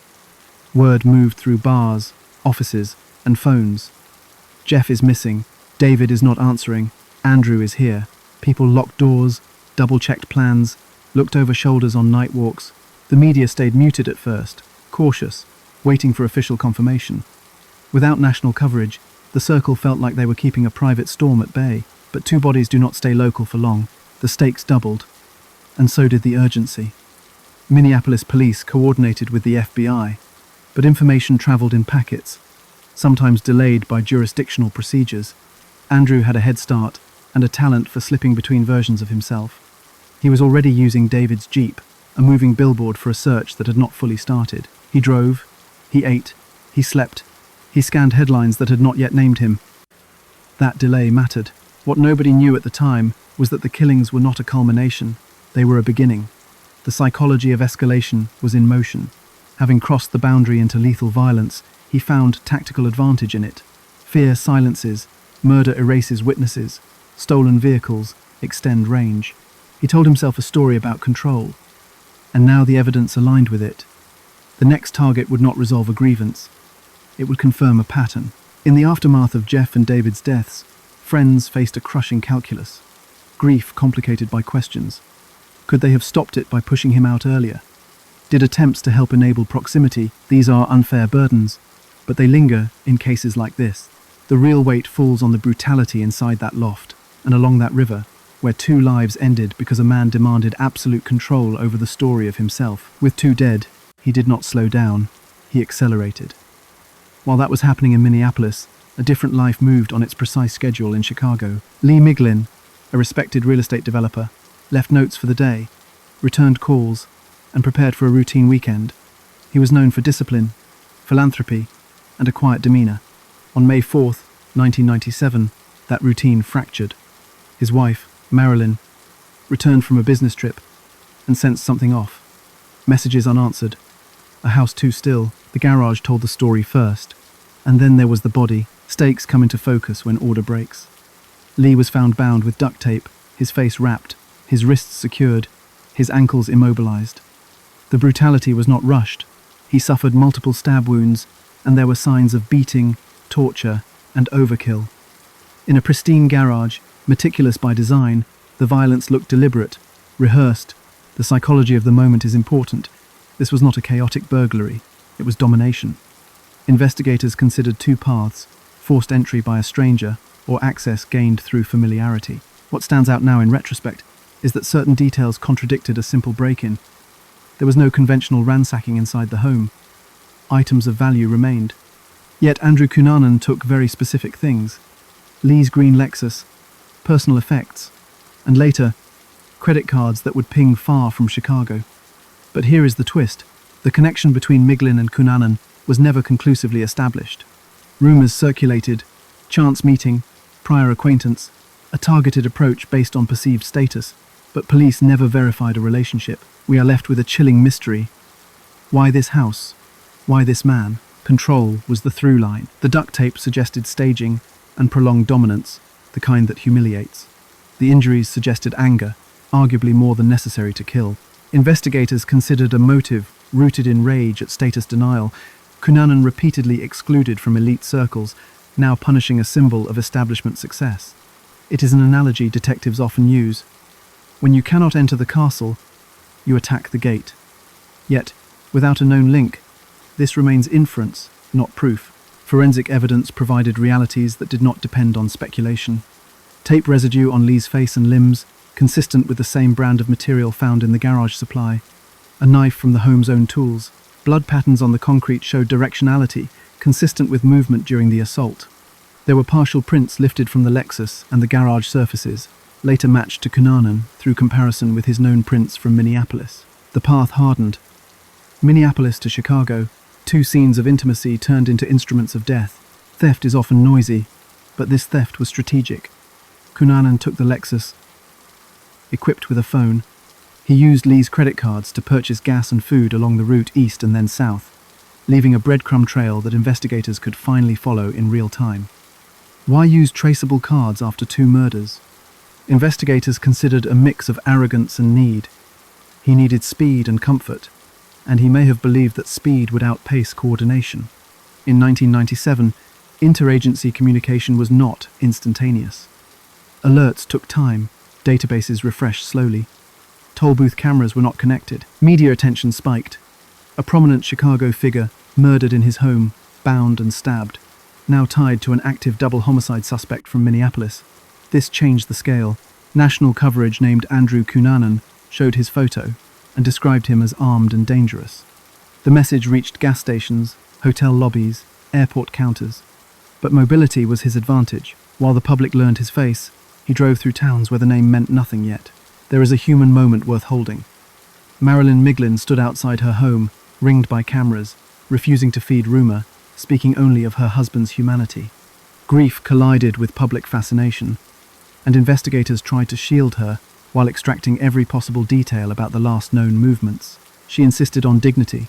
Word moved through bars, offices, and phones. Jeff is missing. David is not answering. Andrew is here. People locked doors, double-checked plans, looked over shoulders on night walks. The media stayed muted at first, cautious, waiting for official confirmation. Without national coverage, the circle felt like they were keeping a private storm at bay. But two bodies do not stay local for long. The stakes doubled, and so did the urgency. Minneapolis police coordinated with the FBI, but information traveled in packets, sometimes delayed by jurisdictional procedures. Andrew had a head start and a talent for slipping between versions of himself. He was already using David's Jeep, a moving billboard for a search that had not fully started. He drove, he ate, he slept, he scanned headlines that had not yet named him. That delay mattered. What nobody knew at the time was that the killings were not a culmination, they were a beginning. The psychology of escalation was in motion. Having crossed the boundary into lethal violence, he found tactical advantage in it. Fear silences, murder erases witnesses, stolen vehicles extend range. He told himself a story about control, and now the evidence aligned with it. The next target would not resolve a grievance. It would confirm a pattern. In the aftermath of Jeff and David's deaths, friends faced a crushing calculus. Grief complicated by questions. Could they have stopped it by pushing him out earlier? Did attempts to help enable proximity? These are unfair burdens, but they linger in cases like this. The real weight falls on the brutality inside that loft and along that river, where two lives ended because a man demanded absolute control over the story of himself. With two dead, he did not slow down, he accelerated. While that was happening in Minneapolis, a different life moved on its precise schedule in Chicago. Lee Miglin, a respected real estate developer, left notes for the day, returned calls, and prepared for a routine weekend. He was known for discipline, philanthropy, and a quiet demeanor. On May 4th, 1997, that routine fractured. His wife, Marilyn, returned from a business trip and sensed something off. Messages unanswered. A house too still. The garage told the story first. And then there was the body. Stakes come into focus when order breaks. Lee was found bound with duct tape, his face wrapped, his wrists secured, his ankles immobilized. The brutality was not rushed. He suffered multiple stab wounds, and there were signs of beating, torture, and overkill. In a pristine garage, meticulous by design, the violence looked deliberate, rehearsed. The psychology of the moment is important. This was not a chaotic burglary, it was domination. Investigators considered two paths: forced entry by a stranger or access gained through familiarity. What stands out now in retrospect is that certain details contradicted a simple break-in. There was no conventional ransacking inside the home. Items of value remained. Yet Andrew Cunanan took very specific things: Lee's green Lexus, personal effects, and later, credit cards that would ping far from Chicago. But here is the twist: the connection between Miglin and Cunanan was never conclusively established. Rumors circulated: chance meeting, prior acquaintance, a targeted approach based on perceived status, but police never verified a relationship. We are left with a chilling mystery. Why this house? Why this man? Control was the through line. The duct tape suggested staging and prolonged dominance, the kind that humiliates. The injuries suggested anger, arguably more than necessary to kill. Investigators considered a motive rooted in rage at status denial. Cunanan repeatedly excluded from elite circles, now punishing a symbol of establishment success. It is an analogy detectives often use. When you cannot enter the castle, you attack the gate. Yet, without a known link, this remains inference, not proof. Forensic evidence provided realities that did not depend on speculation. Tape residue on Lee's face and limbs, consistent with the same brand of material found in the garage supply. A knife from the home's own tools. Blood patterns on the concrete showed directionality, consistent with movement during the assault. There were partial prints lifted from the Lexus and the garage surfaces, later matched to Cunanan through comparison with his known prints from Minneapolis. The path hardened. Minneapolis to Chicago, two scenes of intimacy turned into instruments of death. Theft is often noisy, but this theft was strategic. Cunanan took the Lexus, equipped with a phone. He used Lee's credit cards to purchase gas and food along the route east and then south, leaving a breadcrumb trail that investigators could finally follow in real time. Why use traceable cards after two murders? Investigators considered a mix of arrogance and need. He needed speed and comfort, and he may have believed that speed would outpace coordination. In 1997, interagency communication was not instantaneous. Alerts took time, databases refreshed slowly. Toll booth cameras were not connected. Media attention spiked. A prominent Chicago figure, murdered in his home, bound and stabbed, now tied to an active double homicide suspect from Minneapolis. This changed the scale. National coverage named Andrew Cunanan showed his photo and described him as armed and dangerous. The message reached gas stations, hotel lobbies, airport counters. But mobility was his advantage. While the public learned his face, he drove through towns where the name meant nothing yet. There is a human moment worth holding. Marilyn Miglin stood outside her home, ringed by cameras, refusing to feed rumor, speaking only of her husband's humanity. Grief collided with public fascination, and investigators tried to shield her while extracting every possible detail about the last known movements. She insisted on dignity,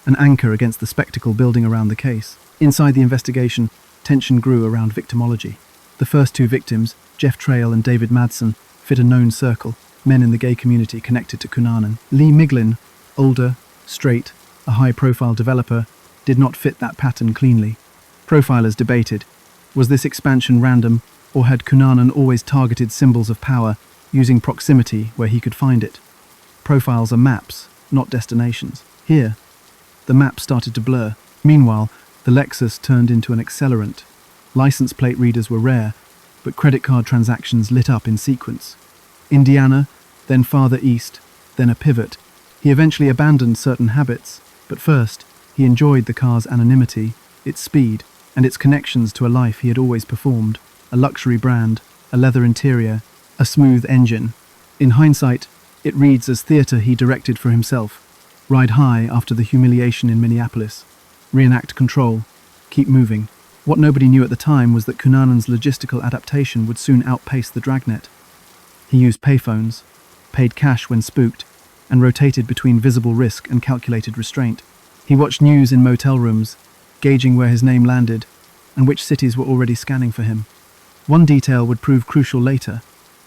an anchor against the spectacle building around the case. Inside the investigation, tension grew around victimology. The first two victims, Jeff Trail and David Madsen, fit a known circle, men in the gay community connected to Cunanan. Lee Miglin, older, straight, a high-profile developer, did not fit that pattern cleanly. Profilers debated, was this expansion random, or had Cunanan always targeted symbols of power, using proximity where he could find it? Profiles are maps, not destinations. Here, the map started to blur. Meanwhile, the Lexus turned into an accelerant. License plate readers were rare, but credit card transactions lit up in sequence. Indiana, then farther east, then a pivot. He eventually abandoned certain habits, but first, he enjoyed the car's anonymity, its speed, and its connections to a life he had always performed. A luxury brand, a leather interior, a smooth engine. In hindsight, it reads as theatre he directed for himself. Ride high after the humiliation in Minneapolis. Reenact control. Keep moving. What nobody knew at the time was that Cunanan's logistical adaptation would soon outpace the dragnet. He used payphones, paid cash when spooked, and rotated between visible risk and calculated restraint. He watched news in motel rooms, gauging where his name landed, and which cities were already scanning for him. One detail would prove crucial later: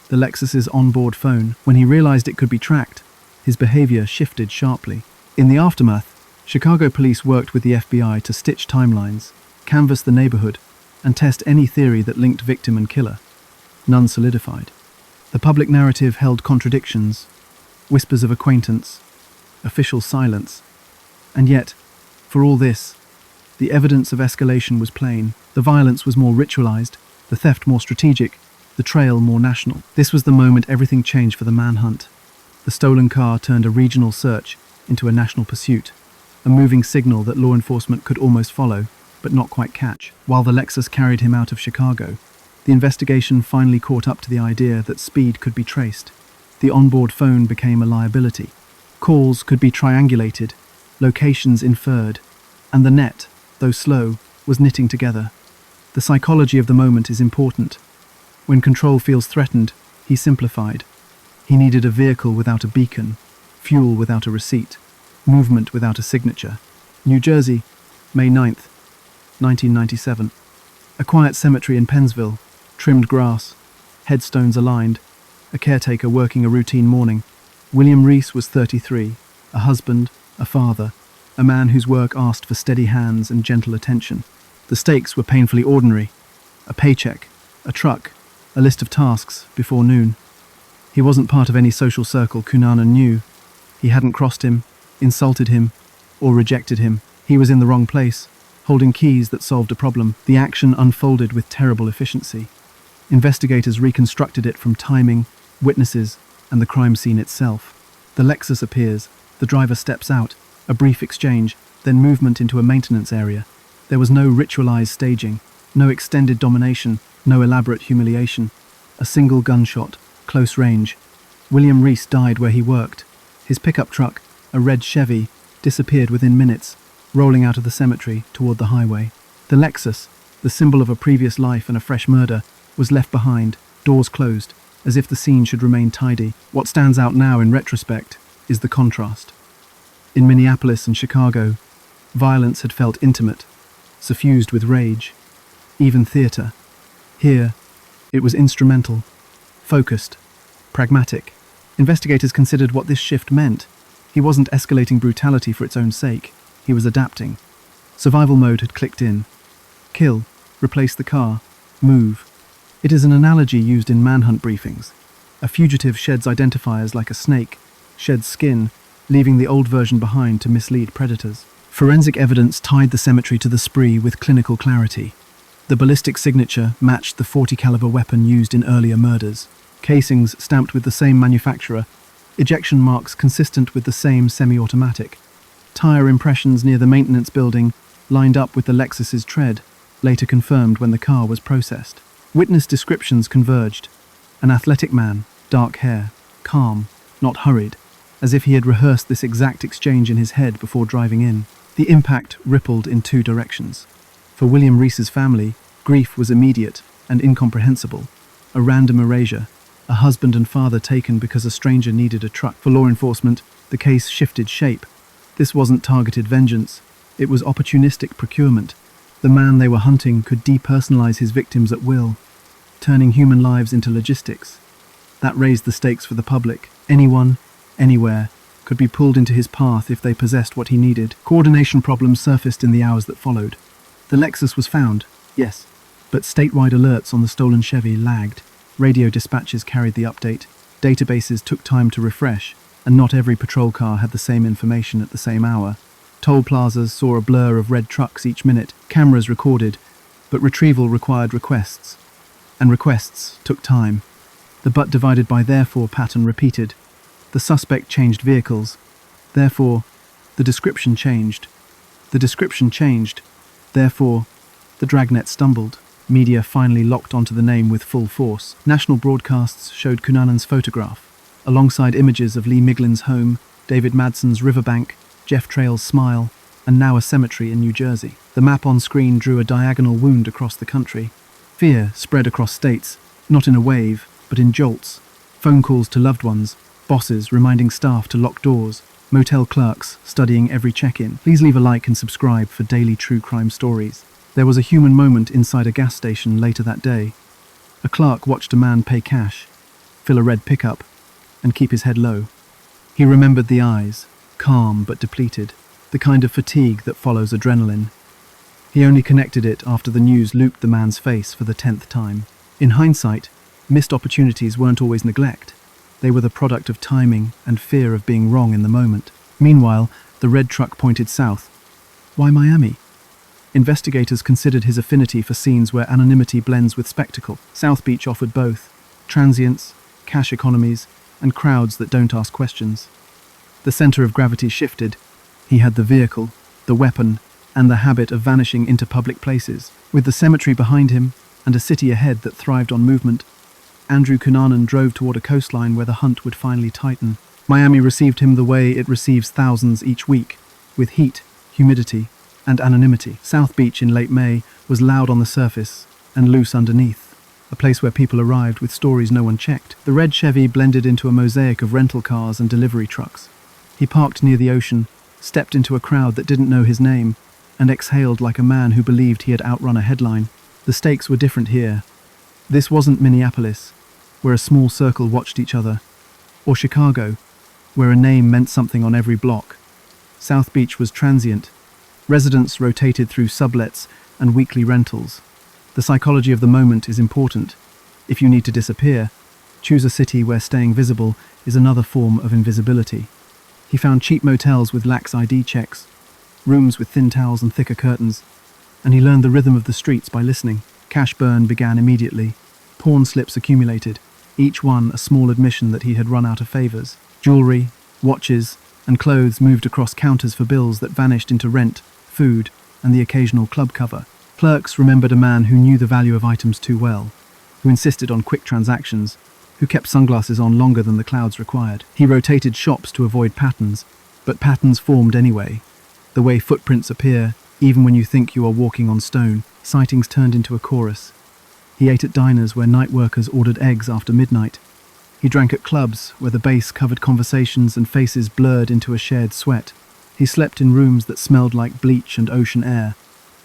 the Lexus's onboard phone. When he realized it could be tracked, his behavior shifted sharply. In the aftermath, Chicago police worked with the FBI to stitch timelines, canvass the neighborhood, and test any theory that linked victim and killer. None solidified. The public narrative held contradictions, whispers of acquaintance, official silence. And yet, for all this, the evidence of escalation was plain. The violence was more ritualized, the theft more strategic, the trail more national. This was the moment everything changed for the manhunt. The stolen car turned a regional search into a national pursuit, a moving signal that law enforcement could almost follow, but not quite catch. While the Lexus carried him out of Chicago, the investigation finally caught up to the idea that speed could be traced. The onboard phone became a liability. Calls could be triangulated, locations inferred, and the net, though slow, was knitting together. The psychology of the moment is important. When control feels threatened, he simplified. He needed a vehicle without a beacon, fuel without a receipt, movement without a signature. New Jersey, May 9th, 1997. A quiet cemetery in Pennsville, trimmed grass, headstones aligned, a caretaker working a routine morning. William Reese was 33, a husband, a father, a man whose work asked for steady hands and gentle attention. The stakes were painfully ordinary. A paycheck, a truck, a list of tasks before noon. He wasn't part of any social circle Cunanan knew. He hadn't crossed him, insulted him, or rejected him. He was in the wrong place, holding keys that solved a problem. The action unfolded with terrible efficiency. Investigators reconstructed it from timing, witnesses, and the crime scene itself. The Lexus appears, the driver steps out, a brief exchange, then movement into a maintenance area. There was no ritualized staging, no extended domination, no elaborate humiliation. A single gunshot, close range. William Reese died where he worked. His pickup truck, a red Chevy, disappeared within minutes, rolling out of the cemetery toward the highway. The Lexus, the symbol of a previous life and a fresh murder, was left behind, doors closed, as if the scene should remain tidy. What stands out now in retrospect is the contrast. In Minneapolis and Chicago, violence had felt intimate, suffused with rage, even theater. Here, it was instrumental, focused, pragmatic. Investigators considered what this shift meant. He wasn't escalating brutality for its own sake. He was adapting. Survival mode had clicked in. Kill, replace the car, move. It is an analogy used in manhunt briefings. A fugitive sheds identifiers like a snake, sheds skin, leaving the old version behind to mislead predators. Forensic evidence tied the cemetery to the spree with clinical clarity. The ballistic signature matched the .40 caliber weapon used in earlier murders. Casings stamped with the same manufacturer, ejection marks consistent with the same semi-automatic. Tire impressions near the maintenance building lined up with the Lexus's tread, later confirmed when the car was processed. Witness descriptions converged. An athletic man, dark hair, calm, not hurried, as if he had rehearsed this exact exchange in his head before driving in. The impact rippled in two directions. For William Reese's family, grief was immediate and incomprehensible. A random erasure, a husband and father taken because a stranger needed a truck. For law enforcement, the case shifted shape. This wasn't targeted vengeance, it was opportunistic procurement. The man they were hunting could depersonalize his victims at will, turning human lives into logistics. That raised the stakes for the public. Anyone, anywhere, could be pulled into his path if they possessed what he needed. Coordination problems surfaced in the hours that followed. The Lexus was found, yes, but statewide alerts on the stolen Chevy lagged. Radio dispatches carried the update. Databases took time to refresh, and not every patrol car had the same information at the same hour. Toll plazas saw a blur of red trucks each minute. Cameras recorded, but retrieval required requests, and requests took time. The but divided by therefore pattern repeated. The suspect changed vehicles. Therefore, the description changed. The description changed. Therefore, the dragnet stumbled. Media finally locked onto the name with full force. National broadcasts showed Cunanan's photograph, alongside images of Lee Miglin's home, David Madson's riverbank, Jeff Trail's smile, and now a cemetery in New Jersey. The map on screen drew a diagonal wound across the country. Fear spread across states, not in a wave, but in jolts. Phone calls to loved ones, bosses reminding staff to lock doors, motel clerks studying every check-in. Please leave a like and subscribe for daily true crime stories. There was a human moment inside a gas station later that day. A clerk watched a man pay cash, fill a red pickup, and keep his head low. He remembered the eyes, calm but depleted, the kind of fatigue that follows adrenaline. He only connected it after the news looped the man's face for the 10th time. In hindsight, missed opportunities weren't always neglect. They were the product of timing and fear of being wrong in the moment. Meanwhile, the red truck pointed south. Why Miami? Investigators considered his affinity for scenes where anonymity blends with spectacle. South Beach offered both: transients, cash economies, and crowds that don't ask questions. The center of gravity shifted. He had the vehicle, the weapon, and the habit of vanishing into public places. With the cemetery behind him and a city ahead that thrived on movement, Andrew Cunanan drove toward a coastline where the hunt would finally tighten. Miami received him the way it receives thousands each week, with heat, humidity, and anonymity. South Beach in late May was loud on the surface and loose underneath, a place where people arrived with stories no one checked. The red Chevy blended into a mosaic of rental cars and delivery trucks. He parked near the ocean, stepped into a crowd that didn't know his name, and exhaled like a man who believed he had outrun a headline. The stakes were different here. This wasn't Minneapolis, where a small circle watched each other, or Chicago, where a name meant something on every block. South Beach was transient. Residents rotated through sublets and weekly rentals. The psychology of the moment is important. If you need to disappear, choose a city where staying visible is another form of invisibility. He found cheap motels with lax ID checks, rooms with thin towels and thicker curtains, and he learned the rhythm of the streets by listening. Cash burn began immediately. Pawn slips accumulated, each one a small admission that he had run out of favors. Jewelry, watches, and clothes moved across counters for bills that vanished into rent, food, and the occasional club cover. Clerks remembered a man who knew the value of items too well, who insisted on quick transactions, who kept sunglasses on longer than the clouds required. He rotated shops to avoid patterns, but patterns formed anyway. The way footprints appear, even when you think you are walking on stone, sightings turned into a chorus. He ate at diners where night workers ordered eggs after midnight. He drank at clubs where the bass covered conversations and faces blurred into a shared sweat. He slept in rooms that smelled like bleach and ocean air,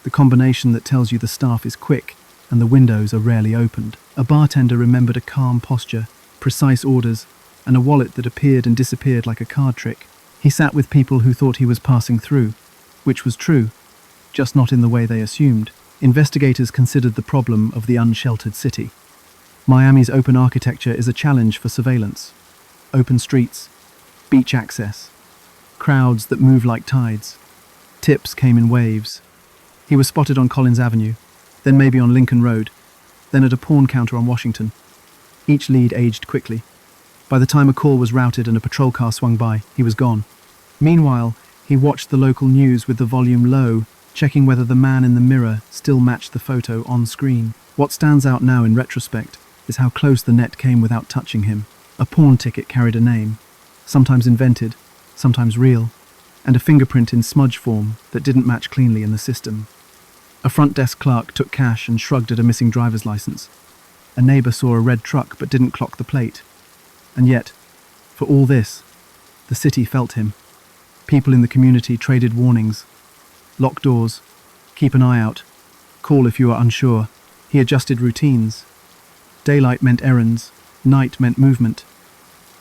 the combination that tells you the staff is quick and the windows are rarely opened. A bartender remembered a calm posture, precise orders, and a wallet that appeared and disappeared like a card trick. He sat with people who thought he was passing through, which was true, just not in the way they assumed. Investigators considered the problem of the unsheltered city. Miami's open architecture is a challenge for surveillance. Open streets, beach access, crowds that move like tides. Tips came in waves. He was spotted on Collins Avenue, then maybe on Lincoln Road, then at a pawn counter on Washington. Each lead aged quickly. By the time a call was routed and a patrol car swung by, he was gone. Meanwhile, he watched the local news with the volume low, checking whether the man in the mirror still matched the photo on screen. What stands out now in retrospect is how close the net came without touching him. A pawn ticket carried a name, sometimes invented, sometimes real, and a fingerprint in smudge form that didn't match cleanly in the system. A front desk clerk took cash and shrugged at a missing driver's license. A neighbor saw a red truck but didn't clock the plate. And yet, for all this, the city felt him. People in the community traded warnings. Lock doors, keep an eye out, call if you are unsure. He adjusted routines. Daylight meant errands, night meant movement.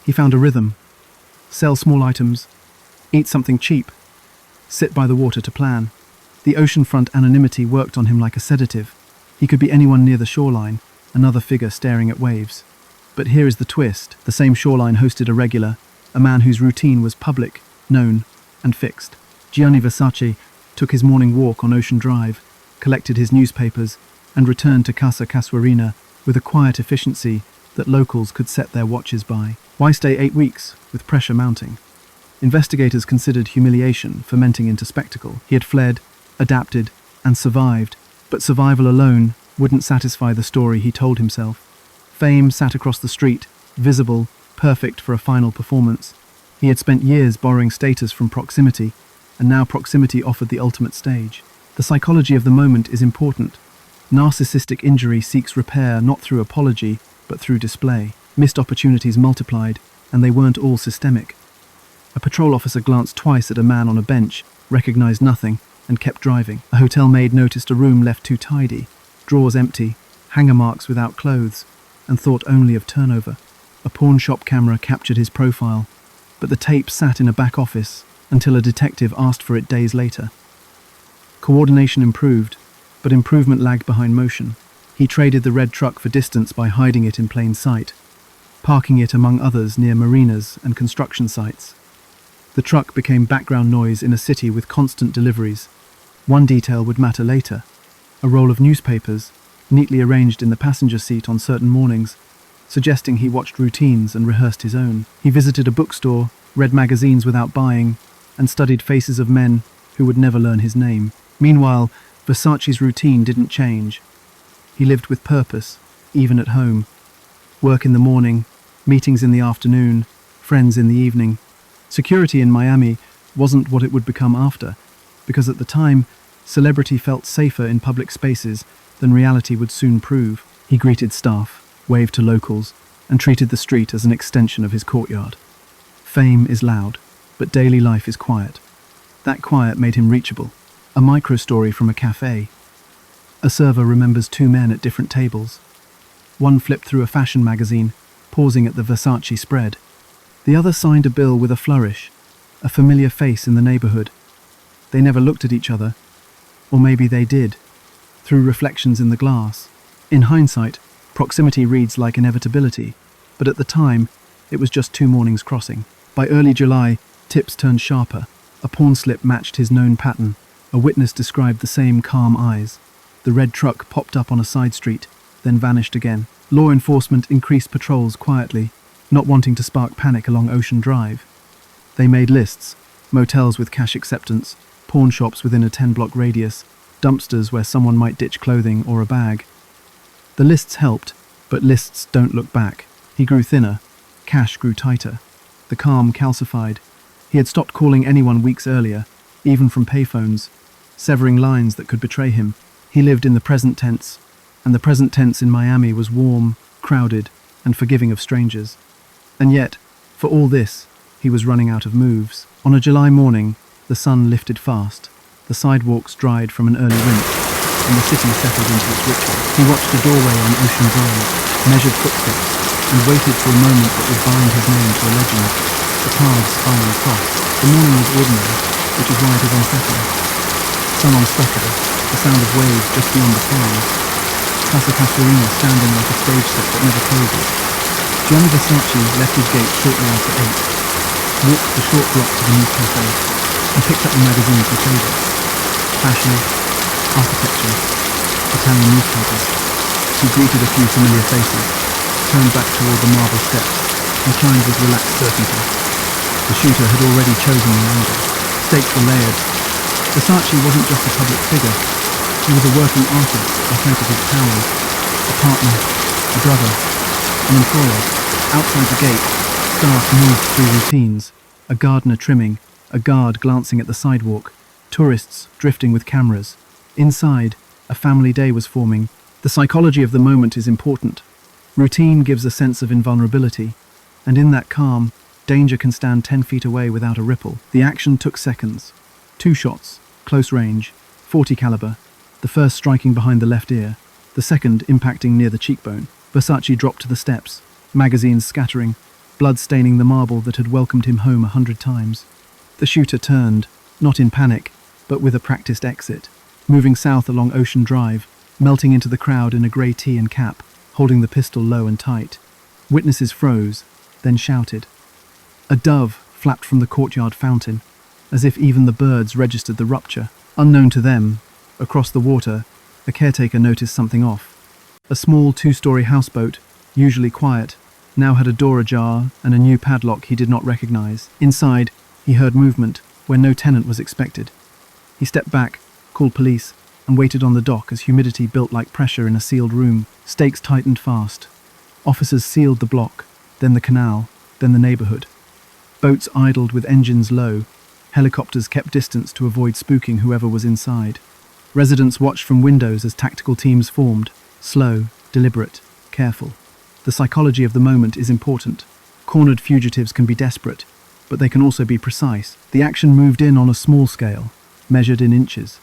He found a rhythm. Sell small items, eat something cheap, sit by the water to plan. The oceanfront anonymity worked on him like a sedative. He could be anyone near the shoreline, another figure staring at waves. But here is the twist. The same shoreline hosted a regular, a man whose routine was public, known, and fixed. Gianni Versace took his morning walk on Ocean Drive, collected his newspapers, and returned to Casa Casuarina with a quiet efficiency that locals could set their watches by. Why stay 8 weeks, with pressure mounting? Investigators considered humiliation fermenting into spectacle. He had fled, adapted, and survived, but survival alone wouldn't satisfy the story he told himself. Fame sat across the street, visible, perfect for a final performance. He had spent years borrowing status from proximity, and now proximity offered the ultimate stage. The psychology of the moment is important. Narcissistic injury seeks repair not through apology, but through display. Missed opportunities multiplied, and they weren't all systemic. A patrol officer glanced twice at a man on a bench, recognized nothing, and kept driving. A hotel maid noticed a room left too tidy, drawers empty, hanger marks without clothes, and thought only of turnover. A pawn shop camera captured his profile, but the tape sat in a back office, until a detective asked for it days later. Coordination improved, but improvement lagged behind motion. He traded the red truck for distance by hiding it in plain sight, parking it among others near marinas and construction sites. The truck became background noise in a city with constant deliveries. One detail would matter later: a roll of newspapers, neatly arranged in the passenger seat on certain mornings, suggesting he watched routines and rehearsed his own. He visited a bookstore, read magazines without buying, and studied faces of men who would never learn his name. Meanwhile, Versace's routine didn't change. He lived with purpose, even at home. Work in the morning, meetings in the afternoon, friends in the evening. Security in Miami wasn't what it would become after, because at the time, celebrity felt safer in public spaces than reality would soon prove. He greeted staff, waved to locals, and treated the street as an extension of his courtyard. Fame is loud, but daily life is quiet. That quiet made him reachable. A micro-story from a cafe. A server remembers two men at different tables. One flipped through a fashion magazine, pausing at the Versace spread. The other signed a bill with a flourish, a familiar face in the neighborhood. They never looked at each other, or maybe they did, through reflections in the glass. In hindsight, proximity reads like inevitability, but at the time, it was just 2 mornings crossing. By early July, tips turned sharper. A pawn slip matched his known pattern. A witness described the same calm eyes. The red truck popped up on a side street, then vanished again. Law enforcement increased patrols quietly, not wanting to spark panic along Ocean Drive. They made lists: motels with cash acceptance, pawn shops within a 10-block radius, dumpsters where someone might ditch clothing or a bag. The lists helped, but lists don't look back. He grew thinner. Cash grew tighter. The calm calcified. He had stopped calling anyone weeks earlier, even from payphones, severing lines that could betray him. He lived in the present tense, and the present tense in Miami was warm, crowded, and forgiving of strangers. And yet, for all this, he was running out of moves. On a July morning, the sun lifted fast. The sidewalks dried from an early wind, and the city settled into its ritual. He watched a doorway on Ocean Drive, measured footsteps, and waited for a moment that would bind his name to a legend. The paths finally crossed. The morning was ordinary, which is why it is unsettling. Sun on stucco, the sound of waves just beyond the palms. Casa Casuarina standing like a stage set that never closes. Gianni Versace left his gate shortly after 8, walked the short block to the new cafe, and picked up the magazines he favored. Fashion, architecture, Italian newspapers. He greeted a few familiar faces, turned back toward the marble steps, and climbed with relaxed certainty. The shooter had already chosen the angle. Stakes were layered. Versace wasn't just a public figure. He was a working artist ahead of his powers. A partner, a brother, an employer. Outside the gate, staff moved through routines. A gardener trimming, a guard glancing at the sidewalk, tourists drifting with cameras. Inside, a family day was forming. The psychology of the moment is important. Routine gives a sense of invulnerability, and in that calm, danger can stand 10 feet away without a ripple. The action took seconds. 2 shots, close range, 40 caliber, the first striking behind the left ear, the second impacting near the cheekbone. Versace dropped to the steps, magazines scattering, blood staining the marble that had welcomed him home 100 times. The shooter turned, not in panic, but with a practiced exit, moving south along Ocean Drive, melting into the crowd in a grey tee and cap, holding the pistol low and tight. Witnesses froze, then shouted. A dove flapped from the courtyard fountain, as if even the birds registered the rupture. Unknown to them, across the water, a caretaker noticed something off. A small 2-story houseboat, usually quiet, now had a door ajar and a new padlock he did not recognize. Inside, he heard movement where no tenant was expected. He stepped back, called police, and waited on the dock as humidity built like pressure in a sealed room. Stakes tightened fast. Officers sealed the block, then the canal, then the neighborhood. Boats idled with engines low. Helicopters kept distance to avoid spooking whoever was inside. Residents watched from windows as tactical teams formed, slow, deliberate, careful. The psychology of the moment is important. Cornered fugitives can be desperate, but they can also be precise. The action moved in on a small scale, measured in inches.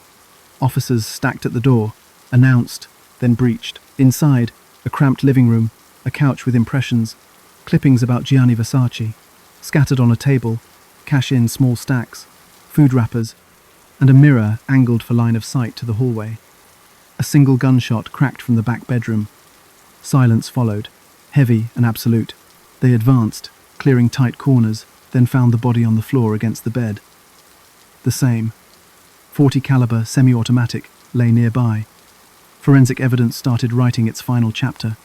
Officers stacked at the door, announced, then breached. Inside, a cramped living room, a couch with impressions, clippings about Gianni Versace. Scattered on a table, cash in small stacks. food wrappers, and a mirror angled for line of sight to the hallway. A single gunshot cracked from the back bedroom. Silence followed, heavy and absolute. They advanced, clearing tight corners, then found the body on the floor against the bed. The same. .40 caliber semi-automatic lay nearby. Forensic evidence started writing its final chapter.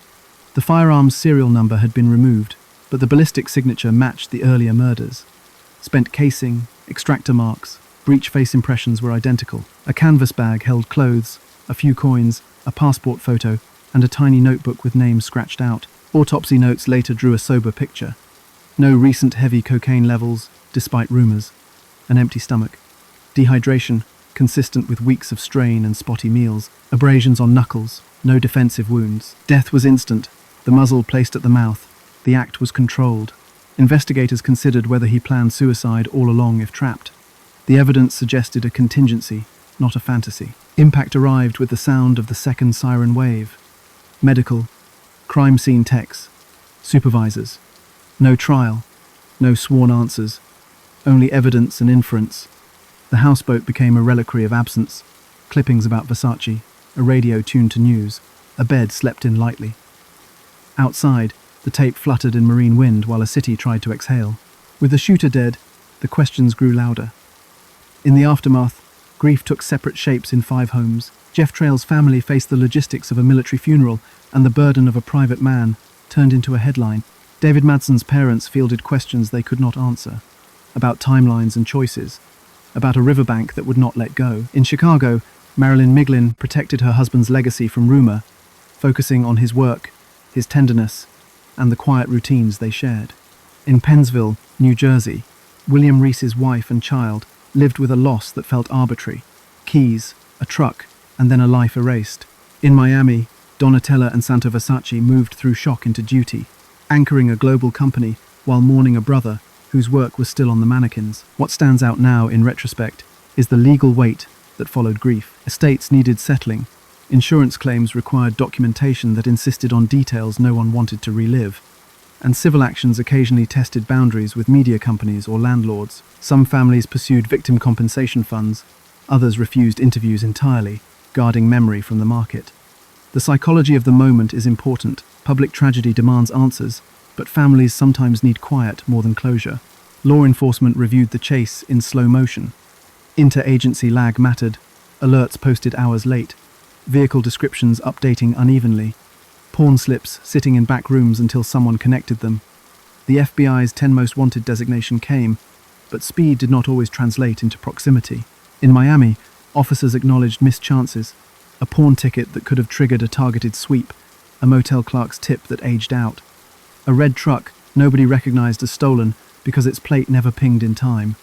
The firearm's serial number had been removed, but the ballistic signature matched the earlier murders. Spent casing, extractor marks, breech face impressions were identical. A canvas bag held clothes, a few coins, a passport photo, and a tiny notebook with names scratched out. Autopsy notes later drew a sober picture. No recent heavy cocaine levels, despite rumors. An empty stomach. Dehydration, consistent with weeks of strain and spotty meals. Abrasions on knuckles, no defensive wounds. Death was instant, the muzzle placed at the mouth. The act was controlled. Investigators considered whether he planned suicide all along if trapped. The evidence suggested a contingency, not a fantasy. Impact arrived with the sound of the second siren wave. Medical, crime scene techs, supervisors. No trial, no sworn answers, only evidence and inference. The houseboat became a reliquary of absence. Clippings about Versace, a radio tuned to news, a bed slept in lightly. Outside, the tape fluttered in marine wind while a city tried to exhale. With the shooter dead, the questions grew louder. In the aftermath, grief took separate shapes in 5 homes. Jeff Trail's family faced the logistics of a military funeral, and the burden of a private man turned into a headline. David Madsen's parents fielded questions they could not answer, about timelines and choices, about a riverbank that would not let go. In Chicago, Marilyn Miglin protected her husband's legacy from rumor, focusing on his work, his tenderness, and the quiet routines they shared. In Pennsville, New Jersey, William Reese's wife and child lived with a loss that felt arbitrary. Keys, a truck, and then a life erased. In Miami, Donatella and Santo Versace moved through shock into duty, anchoring a global company while mourning a brother whose work was still on the mannequins. What stands out now, in retrospect, is the legal weight that followed grief. Estates needed settling. Insurance claims required documentation that insisted on details no one wanted to relive. And civil actions occasionally tested boundaries with media companies or landlords. Some families pursued victim compensation funds, others refused interviews entirely, guarding memory from the market. The psychology of the moment is important. Public tragedy demands answers, but families sometimes need quiet more than closure. Law enforcement reviewed the chase in slow motion. Inter-agency lag mattered, alerts posted hours late, vehicle descriptions updating unevenly, pawn slips sitting in back rooms until someone connected them. The FBI's 10 most wanted designation came, but speed did not always translate into proximity. In Miami, officers acknowledged missed chances, a pawn ticket that could have triggered a targeted sweep, a motel clerk's tip that aged out. A red truck nobody recognized as stolen because its plate never pinged in time.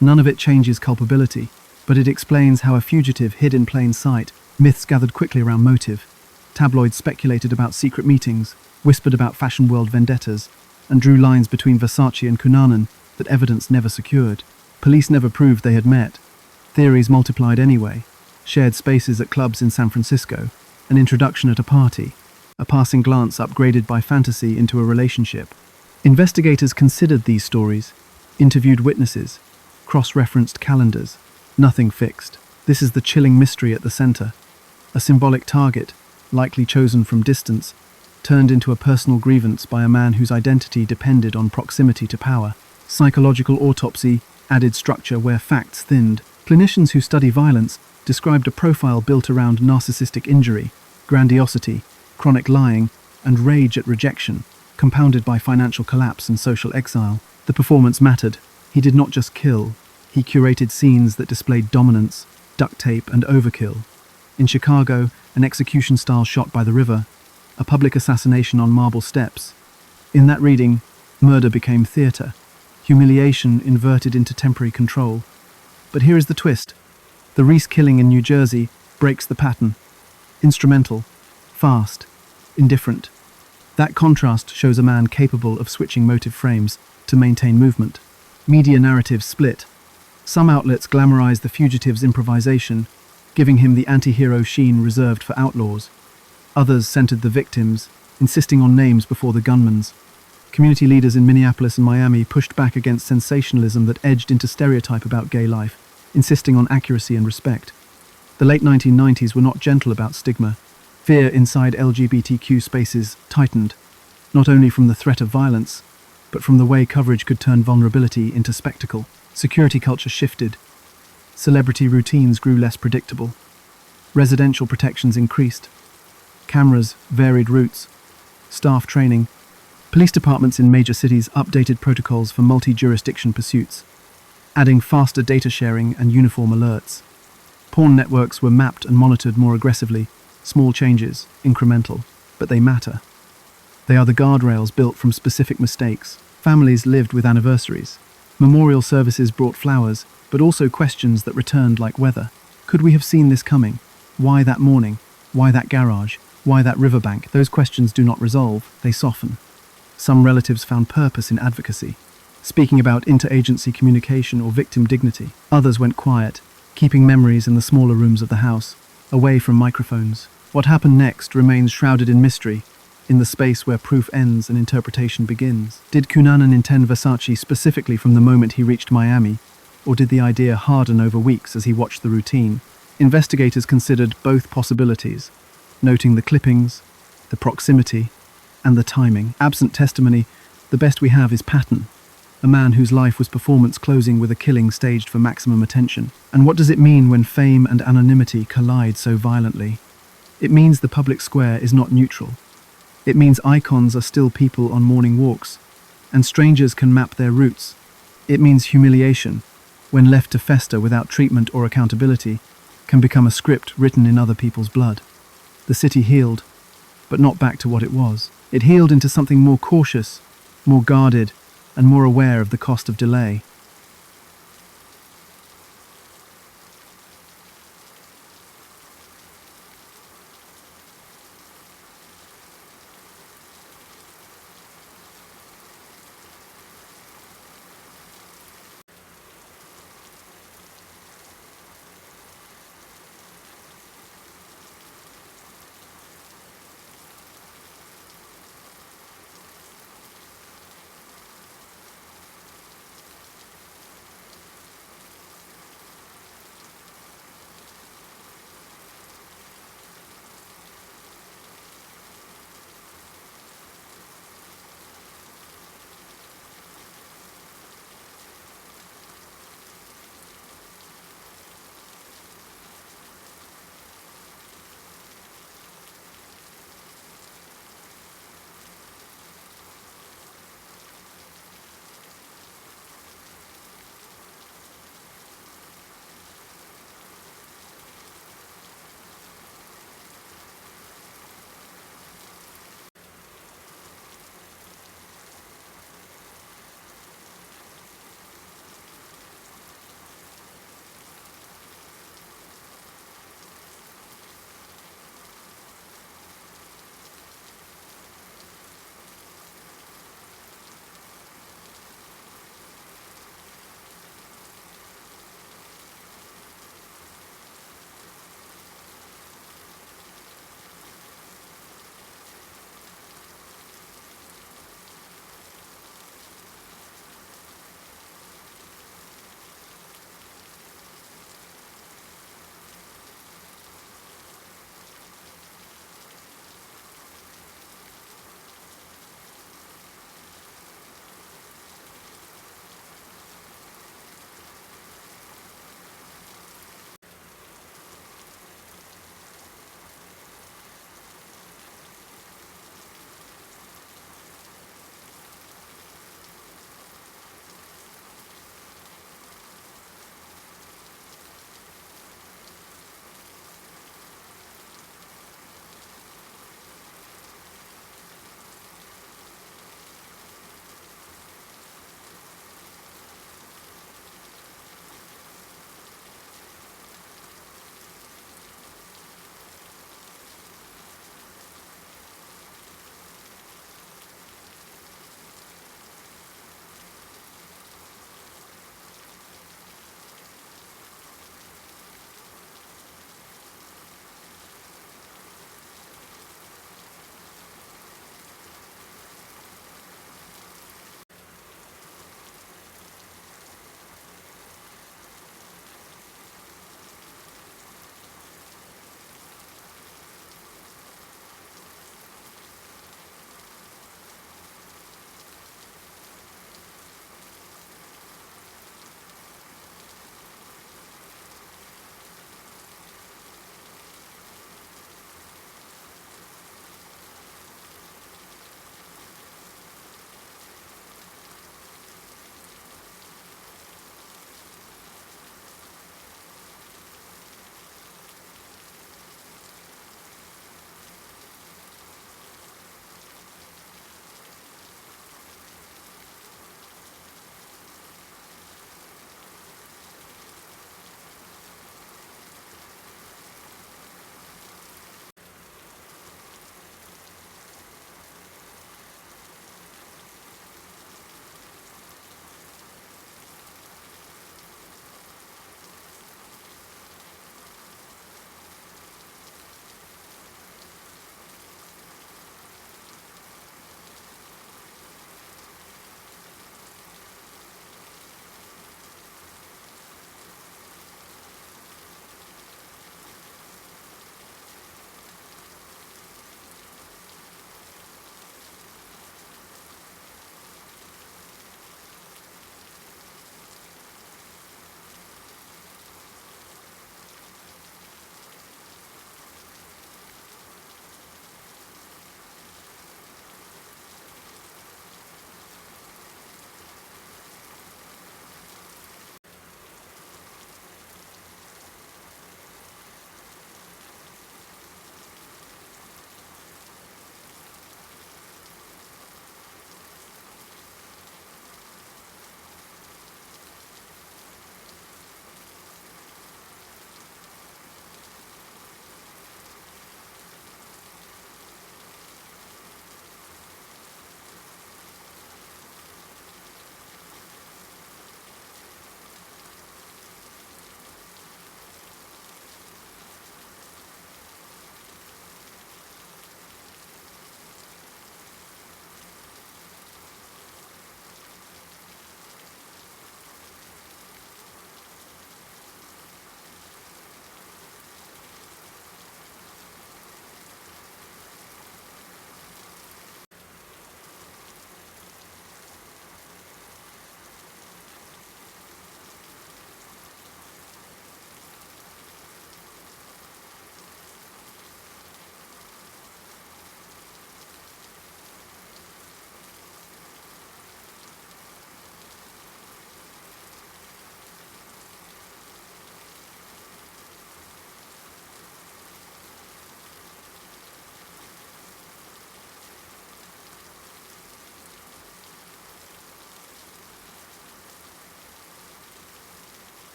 None of it changes culpability, but it explains how a fugitive hid in plain sight. Myths gathered quickly around motive. Tabloids speculated about secret meetings, whispered about fashion world vendettas, and drew lines between Versace and Cunanan that evidence never secured. Police never proved they had met. Theories multiplied anyway. Shared spaces at clubs in San Francisco, an introduction at a party, a passing glance upgraded by fantasy into a relationship. Investigators considered these stories, interviewed witnesses, cross-referenced calendars. Nothing fixed. This is the chilling mystery at the center. A symbolic target, likely chosen from distance, turned into a personal grievance by a man whose identity depended on proximity to power. Psychological autopsy added structure where facts thinned. Clinicians who study violence described a profile built around narcissistic injury, grandiosity, chronic lying, and rage at rejection, compounded by financial collapse and social exile. The performance mattered. He did not just kill, he curated scenes that displayed dominance, duct tape, and overkill. In Chicago, an execution-style shot by the river, a public assassination on marble steps. In that reading, murder became theatre, humiliation inverted into temporary control. But here is the twist. The Reese killing in New Jersey breaks the pattern. Instrumental, fast, indifferent. That contrast shows a man capable of switching motive frames to maintain movement. Media narratives split. Some outlets glamorize the fugitive's improvisation, giving him the anti-hero sheen reserved for outlaws. Others centered the victims, insisting on names before the gunman's. Community leaders in Minneapolis and Miami pushed back against sensationalism that edged into stereotype about gay life, insisting on accuracy and respect. The late 1990s were not gentle about stigma. Fear inside LGBTQ spaces tightened, not only from the threat of violence, but from the way coverage could turn vulnerability into spectacle. Security culture shifted. Celebrity routines grew less predictable. Residential protections increased. Cameras, varied routes, staff training. Police departments in major cities updated protocols for multi-jurisdiction pursuits, adding faster data sharing and uniform alerts. Porn networks were mapped and monitored more aggressively. Small changes, incremental, but they matter. They are the guardrails built from specific mistakes. Families lived with anniversaries. Memorial services brought flowers, but also questions that returned like weather. Could we have seen this coming? Why that morning? Why that garage? Why that riverbank? Those questions do not resolve, they soften. Some relatives found purpose in advocacy, speaking about interagency communication or victim dignity. Others went quiet, keeping memories in the smaller rooms of the house, away from microphones. What happened next remains shrouded in mystery, in the space where proof ends and interpretation begins. Did Cunanan intend Versace specifically from the moment he reached Miami, or did the idea harden over weeks as he watched the routine? Investigators considered both possibilities, noting the clippings, the proximity, and the timing. Absent testimony, the best we have is pattern, a man whose life was performance closing with a killing staged for maximum attention. And what does it mean when fame and anonymity collide so violently? It means the public square is not neutral. It means icons are still people on morning walks, and strangers can map their routes. It means humiliation, when left to fester without treatment or accountability, can become a script written in other people's blood. The city healed, but not back to what it was. It healed into something more cautious, more guarded, and more aware of the cost of delay.